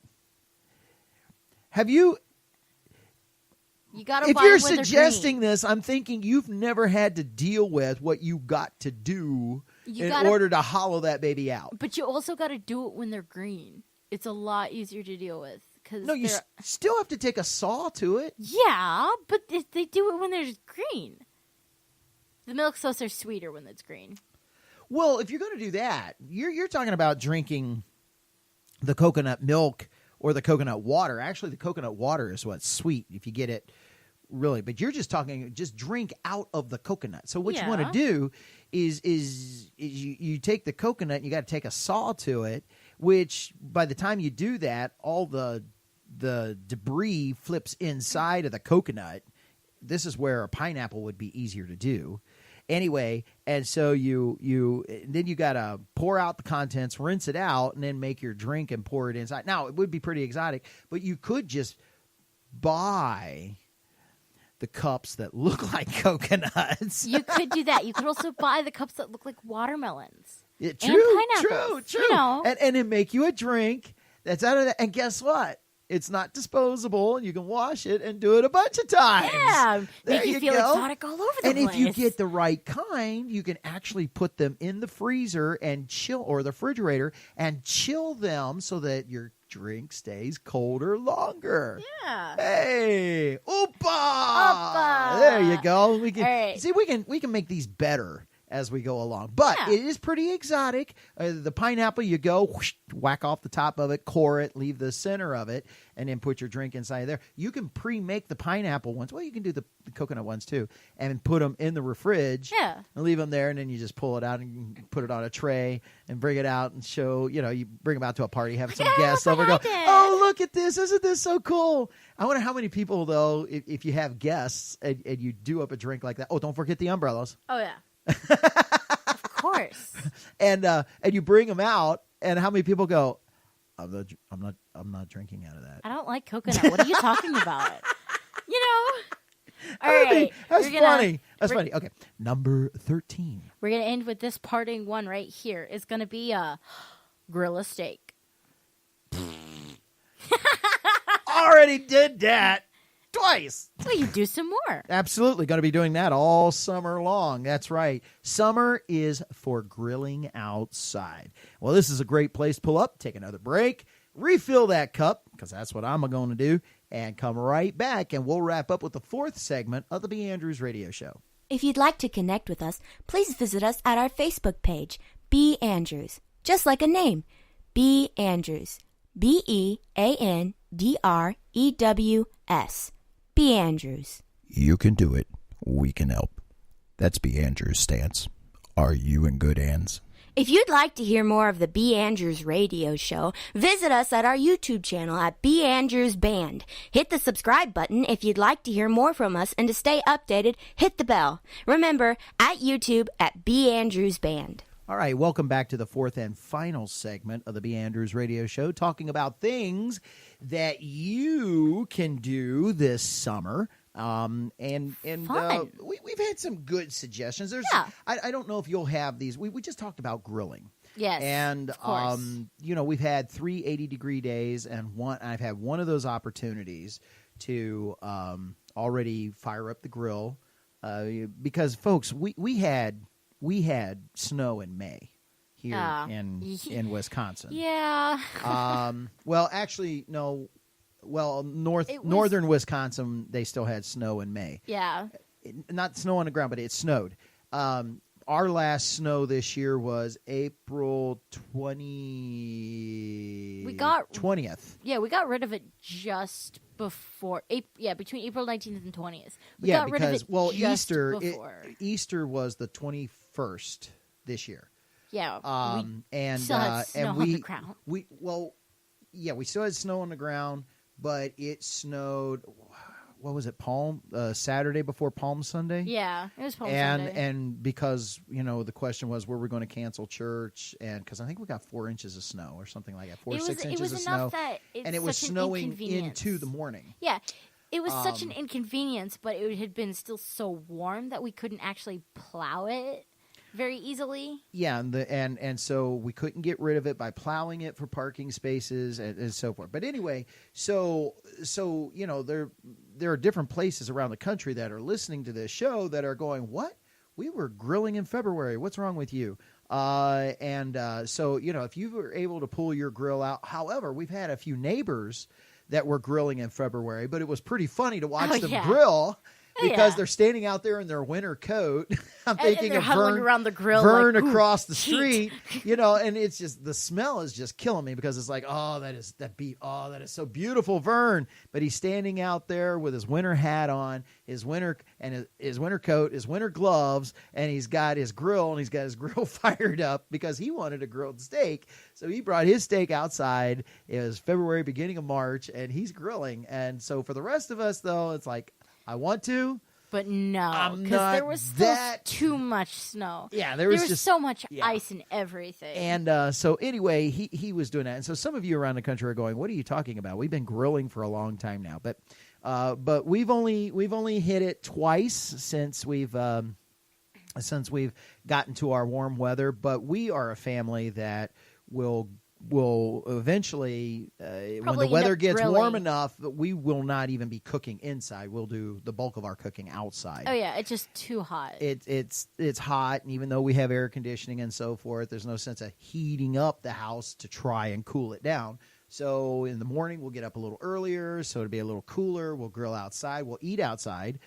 Have you... You gotta if buy you're with suggesting this, I'm thinking you've never had to deal with what you got to do order to hollow that baby out. But you also got to do it when they're green. It's a lot easier to deal with. No, you still have to take a saw to it. Yeah, but they do it when they're green. The milk sauce are sweeter when it's green. Well, if you're going to do that, you're talking about drinking the coconut milk or the coconut water. Actually, the coconut water is what's sweet if you get it really. But you're just talking, just drink out of the coconut. So what you want to do is you take the coconut and you got to take a saw to it, which by the time you do that, all the the debris flips inside of the coconut. This is where a pineapple would be easier to do. Anyway, and so then you got to pour out the contents, rinse it out, and then make your drink and pour it inside. Now, it would be pretty exotic, but you could just buy the cups that look like coconuts. You could do that. You could also buy the cups that look like watermelons. Yeah, and pineapples. True. You know. And then make you a drink that's out of that. And guess what? It's not disposable, and you can wash it and do it a bunch of times. Yeah, there make you feel go. exotic all over the and place. if you get the right kind, you can actually put them in the freezer and chill, or the refrigerator, and chill them so that your drink stays colder longer. Yeah. Hey, oopa! Oopa! There you go. We can All right. see we can make these better as we go along. But Yeah. it is pretty exotic. The pineapple, you go, whoosh, whack off the top of it, core it, leave the center of it, and then put your drink inside there. You can pre-make the pineapple ones. Well, you can do the coconut ones too, and put them in the fridge. Yeah. And leave them there, and then you just pull it out and put it on a tray and bring it out and show, you bring them out to a party, have some guests over, go, oh, look at this. Isn't this so cool? I wonder how many people, though, if you have guests and you do up a drink like that. Oh, don't forget the umbrellas. Oh, yeah. Of course. And you bring them out, and how many people go, I'm not drinking out of that. I don't like coconut. What are you talking about? All right. That's funny. That's funny. Okay, number 13. We're going to end with this parting one right here. It's going to be grill a steak. Already did that twice. Well, you do some more. Absolutely. Going to be doing that all summer long. That's right. Summer is for grilling outside. Well, this is a great place to pull up, take another break, refill that cup, because that's what I'm going to do, and come right back, and we'll wrap up with the fourth segment of the B.Andrews radio show. If you'd like to connect with us, please visit us at our Facebook page, B.Andrews, just like a name, B.Andrews, B-E-A-N-D-R-E-W-S, B.Andrews. You can do it. We can help. That's B.Andrews' stance. Are you in good hands? If you'd like to hear more of the B.Andrews radio show, visit us at our YouTube channel at B.Andrews Band. Hit the subscribe button if you'd like to hear more from us, and to stay updated, hit the bell. Remember, at YouTube at B.Andrews Band. All right, welcome back to the fourth and final segment of the B.Andrews radio show, talking about things that you can do this summer. We've had some good suggestions. I don't know if you'll have these. We just talked about grilling. Yes, and of course. We've had 3 80-degree days, and I've had one of those opportunities to already fire up the grill because, folks, we had snow in May here in Wisconsin. Yeah. Well, actually, no. Well, northern Wisconsin, they still had snow in May. Yeah. Not snow on the ground, but it snowed. Our last snow this year was April 20th. Yeah, we got rid of it just before. Between April 19th and 20th. We got rid of it just before. Easter was the 21st this year. Yeah. We still had snow on the ground. We still had snow on the ground, but it snowed. What was it? Saturday before Palm Sunday. Yeah, it was Palm Sunday. And because the question was, were we going to cancel church? And because I think we got 4 inches of snow or something like that, 6 inches of snow, and it was snowing into the morning. Yeah, it was such an inconvenience, but it had been still so warm that we couldn't actually plow it very easily. Yeah, and so we couldn't get rid of it by plowing it for parking spaces and so forth. But anyway, so there are different places around the country that are listening to this show that are going, what? We were grilling in February. What's wrong with you? So if you were able to pull your grill out, however, we've had a few neighbors that were grilling in February, but it was pretty funny to watch them grill. because they're standing out there in their winter coat. I'm thinking they're of huddling around the grill, Vern like, across the heat. street, and it's just the smell is just killing me because it's like, that is so beautiful, Vern. But he's standing out there with his winter hat on, his winter coat, his winter gloves, and he's got his grill and he's got his grill fired up because he wanted a grilled steak. So he brought his steak outside. It was February, beginning of March, and he's grilling. And so for the rest of us, though, it's like, I want to. But no, because there was still too much snow. Yeah, there was just so much ice and everything. And so anyway, he was doing that. And so some of you around the country are going, "What are you talking about? We've been grilling for a long time now." But we've only hit it twice since we've gotten to our warm weather. But we are a family that will eventually, when the weather gets warm enough, we will not even be cooking inside. We'll do the bulk of our cooking outside. Oh yeah, it's just too hot. It's hot, and even though we have air conditioning and so forth, there's no sense of heating up the house to try and cool it down. So in the morning, we'll get up a little earlier, so it'll be a little cooler. We'll grill outside. We'll eat outside.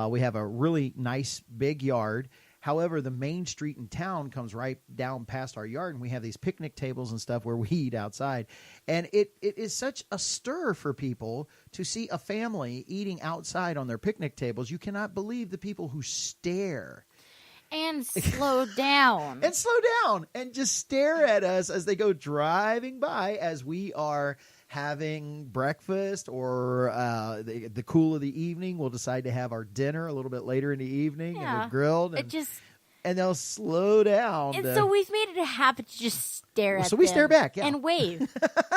We have a really nice big yard. However, the main street in town comes right down past our yard, and we have these picnic tables and stuff where we eat outside. And it is such a stir for people to see a family eating outside on their picnic tables. You cannot believe the people who stare. And slow down. And just stare at us as they go driving by as we are having breakfast or the cool of the evening. We'll decide to have our dinner a little bit later in the evening and we've grilled. And they'll slow down. And so we've made it a habit to just stare at them. So we stare back, and wave.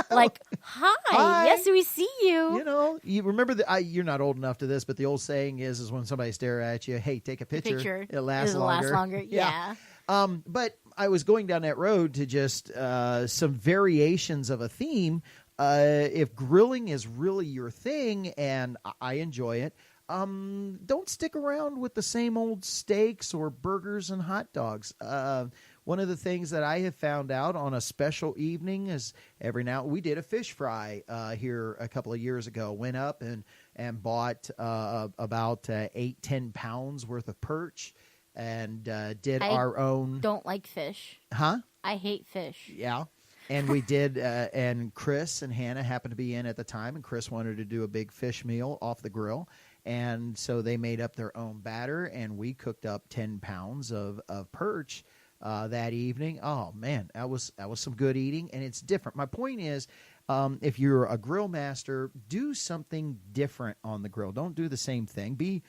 Like, hi, yes, we see you. You remember, you're not old enough to this, but the old saying is when somebody stare at you, hey, take a picture. It'll last longer. Yeah. But I was going down that road to just some variations of a theme. If grilling is really your thing, and I enjoy it, don't stick around with the same old steaks or burgers and hot dogs. One of the things that I have found out on a special evening is we did a fish fry here a couple of years ago. Went up and bought about 8-10 pounds worth of perch and did our own. Don't like fish. Huh? I hate fish. Yeah. And we did, and Chris and Hannah happened to be in at the time, and Chris wanted to do a big fish meal off the grill. And so they made up their own batter, and we cooked up 10 pounds of perch that evening. Oh, man, that was some good eating, and it's different. My point is, if you're a grill master, do something different on the grill. Don't do the same thing. Be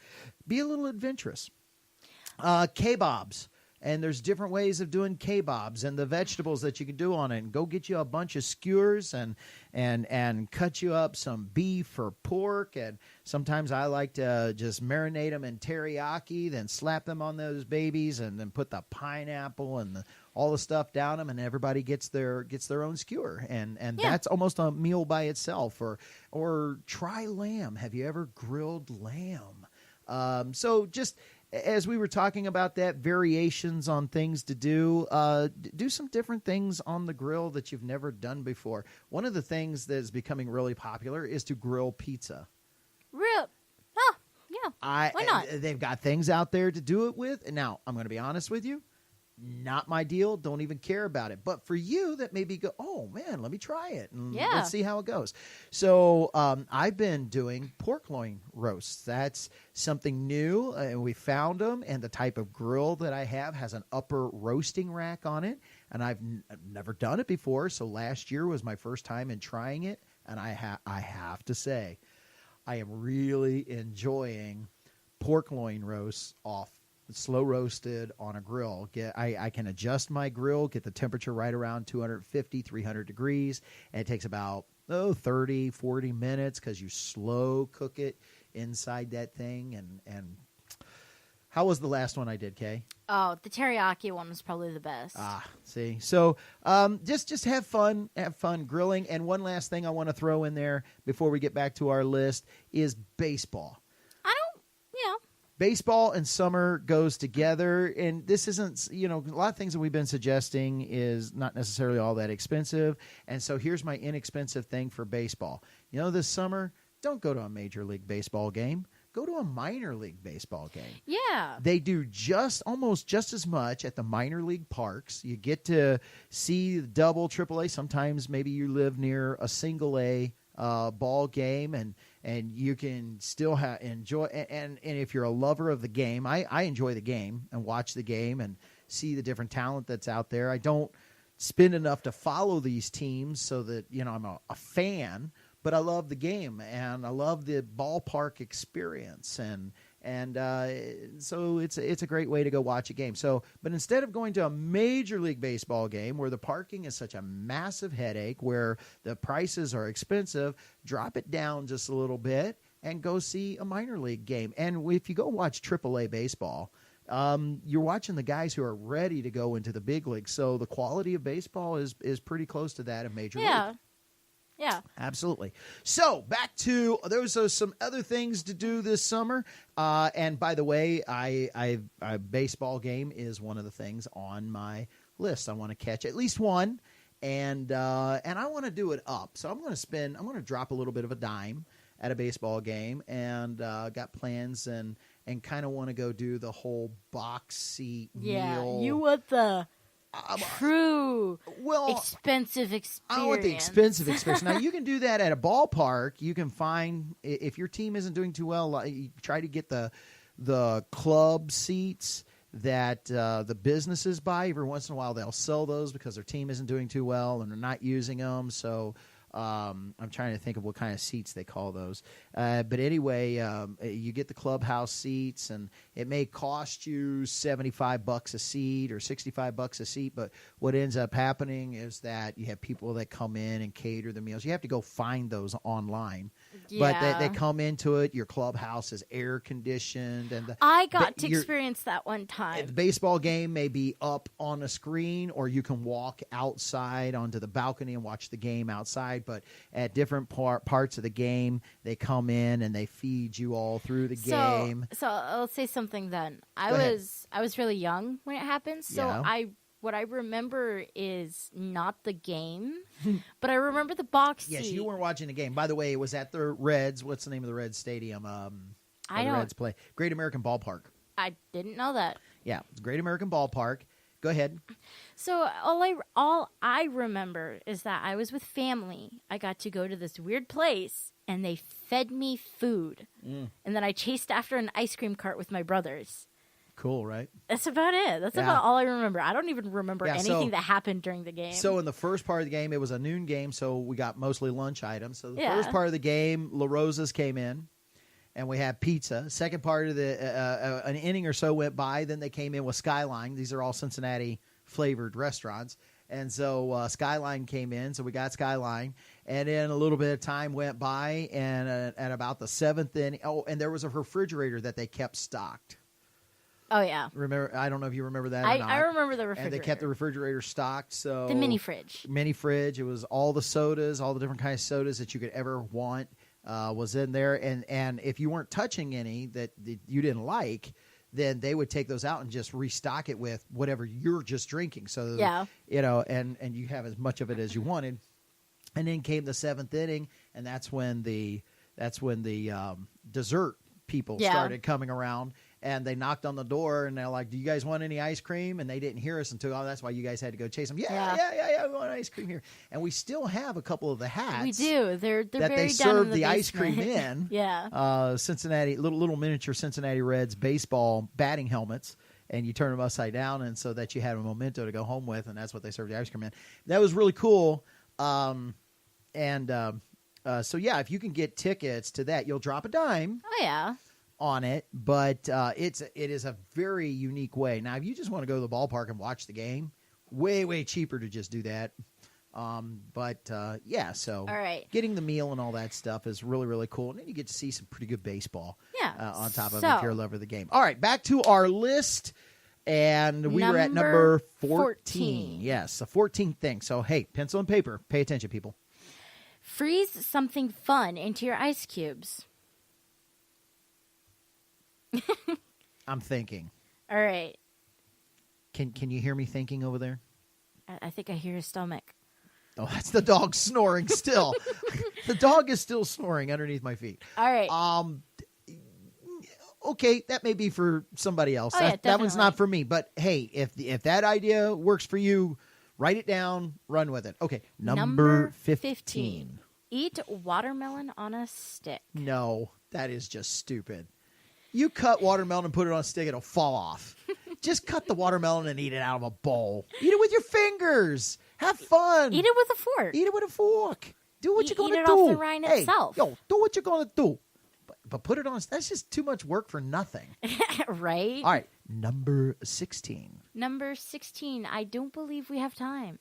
a little adventurous. Kebabs. And there's different ways of doing kebabs and the vegetables that you can do on it. And go get you a bunch of skewers and cut you up some beef or pork. And sometimes I like to just marinate them in teriyaki, then slap them on those babies, and then put the pineapple and all the stuff down them, and everybody gets their own skewer. And that's almost a meal by itself. Or try lamb. Have you ever grilled lamb? So just as we were talking about that, variations on things to do some different things on the grill that you've never done before. One of the things that is becoming really popular is to grill pizza. Yeah. Why not? They've got things out there to do it with. And now, I'm going to be honest with you. Not my deal. Don't even care about it. But for you that maybe go, oh, man, let me try it. And let's see how it goes. So I've been doing pork loin roasts. That's something new. And we found them. And the type of grill that I have has an upper roasting rack on it. And I've never done it before. So last year was my first time in trying it. And I have to say, I am really enjoying pork loin roasts off slow roasted on a grill. I can adjust my grill, get the temperature right around 250, 300 degrees, and it takes about 30, 40 minutes because you slow cook it inside that thing. And how was the last one I did, Kay? Oh, the teriyaki one was probably the best. See. So just have fun grilling. And one last thing I want to throw in there before we get back to our list is baseball. Baseball and summer goes together, and this isn't, a lot of things that we've been suggesting is not necessarily all that expensive, and so here's my inexpensive thing for baseball. This summer, don't go to a Major League Baseball game. go to a minor league baseball game. Yeah. They do almost just as much at the minor league parks. You get to see the double, triple A. Sometimes maybe you live near a single A ball game, and you can still enjoy. And if you're a lover of the game, I enjoy the game and watch the game and see the different talent that's out there. I don't spend enough to follow these teams so that I'm a fan, but I love the game and I love the ballpark experience, and so it's a great way to go watch a game. So, but instead of going to a Major League Baseball game where the parking is such a massive headache, where the prices are expensive, drop it down just a little bit and go see a minor league game. And if you go watch AAA baseball, you're watching the guys who are ready to go into the big leagues. So the quality of baseball is pretty close to that of Major League. Yeah. Absolutely. So back to those are some other things to do this summer. And by the way, a baseball game is one of the things on my list. I want to catch at least one, and I want to do it up. So I'm going to drop a little bit of a dime at a baseball game, and got plans and kind of want to go do the whole box seat meal. You want the true expensive experience. I want the expensive experience. Now, you can do that at a ballpark. You can find, if your team isn't doing too well, you try to get the club seats that the businesses buy. Every once in a while, they'll sell those because their team isn't doing too well and they're not using them. So I'm trying to think of what kind of seats they call those. But anyway, you get the clubhouse seats, and it may cost you $75 a seat or $65 a seat. But what ends up happening is that you have people that come in and cater the meals. You have to go find those online. Yeah. But they come into it. Your clubhouse is air conditioned, and I got to experience that one time. The baseball game may be up on a screen, or you can walk outside onto the balcony and watch the game outside. But at different parts of the game, they come in and they feed you all through the game. So I'll say something then. I Go ahead. was really young when it happened, so Yeah. what I remember is not the game, but I remember the box Yes, seat. you weren't watching the game. By the way, it was at the Reds. What's the name of the Reds Stadium? I the don't. Reds play. Great American Ballpark. I didn't know that. Yeah, it's Great American Ballpark. Go ahead. So all I remember is that I was with family. I got to go to this weird place, and they fed me food. And then I chased after an ice cream cart with my brothers. Cool, right? That's about it. That's about all I remember. I don't even remember anything that happened during the game. So in the first part of the game, it was a noon game, so we got mostly lunch items. So the first part of the game, La Rosa's came in, and we had pizza. Second part of the an inning or so went by. Then they came in with Skyline. These are all Cincinnati-flavored restaurants. And so Skyline came in, so we got Skyline. And then a little bit of time went by, and at about the seventh inning, and there was a refrigerator that they kept stocked. Oh, yeah. Remember? I don't know if you remember that or not. I remember the refrigerator. And they kept the refrigerator stocked. So the mini fridge. Mini fridge. It was all the sodas, all the different kinds of sodas that you could ever want was in there. And if you weren't touching any that you didn't like, then they would take those out and just restock it with whatever you're just drinking. So, and you have as much of it as you wanted. And then came the seventh inning, and that's when the dessert people started coming around. And they knocked on the door, and they're like, "Do you guys want any ice cream?" And they didn't hear us until, that's why you guys had to go chase them. Yeah, we want ice cream here. And we still have a couple of the hats. We do. They're that very they down serve in the the ice basement. cream in. Yeah. Cincinnati, little miniature Cincinnati Reds baseball batting helmets, and you turn them upside down, and so that you had a memento to go home with, and that's what they serve the ice cream in. That was really cool. So yeah, if you can get tickets to that, you'll drop a dime. Oh yeah. On it, but it is a very unique way. Now, if you just want to go to the ballpark and watch the game, way cheaper to just do that. So all right. Getting the meal and all that stuff is really, really cool. And then you get to see some pretty good baseball on top of it if you're a lover of the game. All right, back to our list. And we were at number 14. Yes, a 14th thing. So, hey, pencil and paper. Pay attention, people. Freeze something fun into your ice cubes. I'm thinking. All right. Can you hear me thinking over there? I think I hear his stomach. Oh, that's the dog snoring still. The dog is still snoring underneath my feet. All right. okay, that may be for somebody else. Oh, yeah, that one's not definitely. for me. But hey, if that idea works for you, write it down, run with it. Okay, number 15. Eat watermelon on a stick. No, that is just stupid. You cut watermelon and put it on a stick, it'll fall off. Just cut the watermelon and eat it out of a bowl. Eat it with your fingers. Have fun. Eat it with a fork. Eat it with a fork. Do what you're going to do. Eat it off the rind hey, itself. Yo, do what you're going to do. But put it on. That's just too much work for nothing. Right? All right. Number 16. Number 16. I don't believe we have time.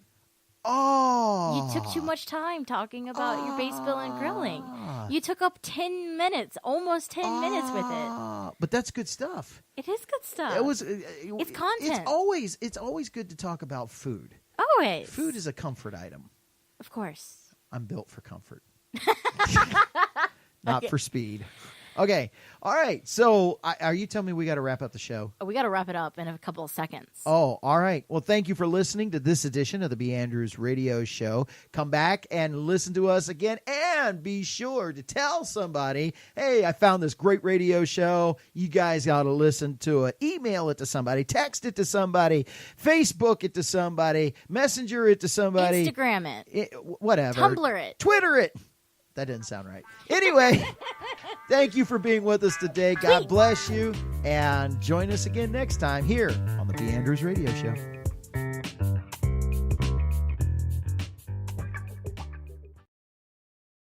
Oh. You took too much time talking about your base bill and grilling. You took up 10 minutes, almost 10 minutes with it. But that's good stuff. It is good stuff. It was. It's content. It's always good to talk about food. Always. Food is a comfort item. Of course. I'm built for comfort. Not for speed. Okay. All right. So are you telling me we got to wrap up the show? We got to wrap it up in a couple of seconds. Oh, all right. Well, thank you for listening to this edition of the B.Andrews Radio Show. Come back and listen to us again, and be sure to tell somebody, hey, I found this great radio show. You guys got to listen to it. Email it to somebody. Text it to somebody. Facebook it to somebody. Messenger it to somebody. Instagram it. Whatever. Tumblr it. Twitter it. That didn't sound right. Anyway, thank you for being with us today. God bless you. And join us again next time here on the B.Andrews Radio Show.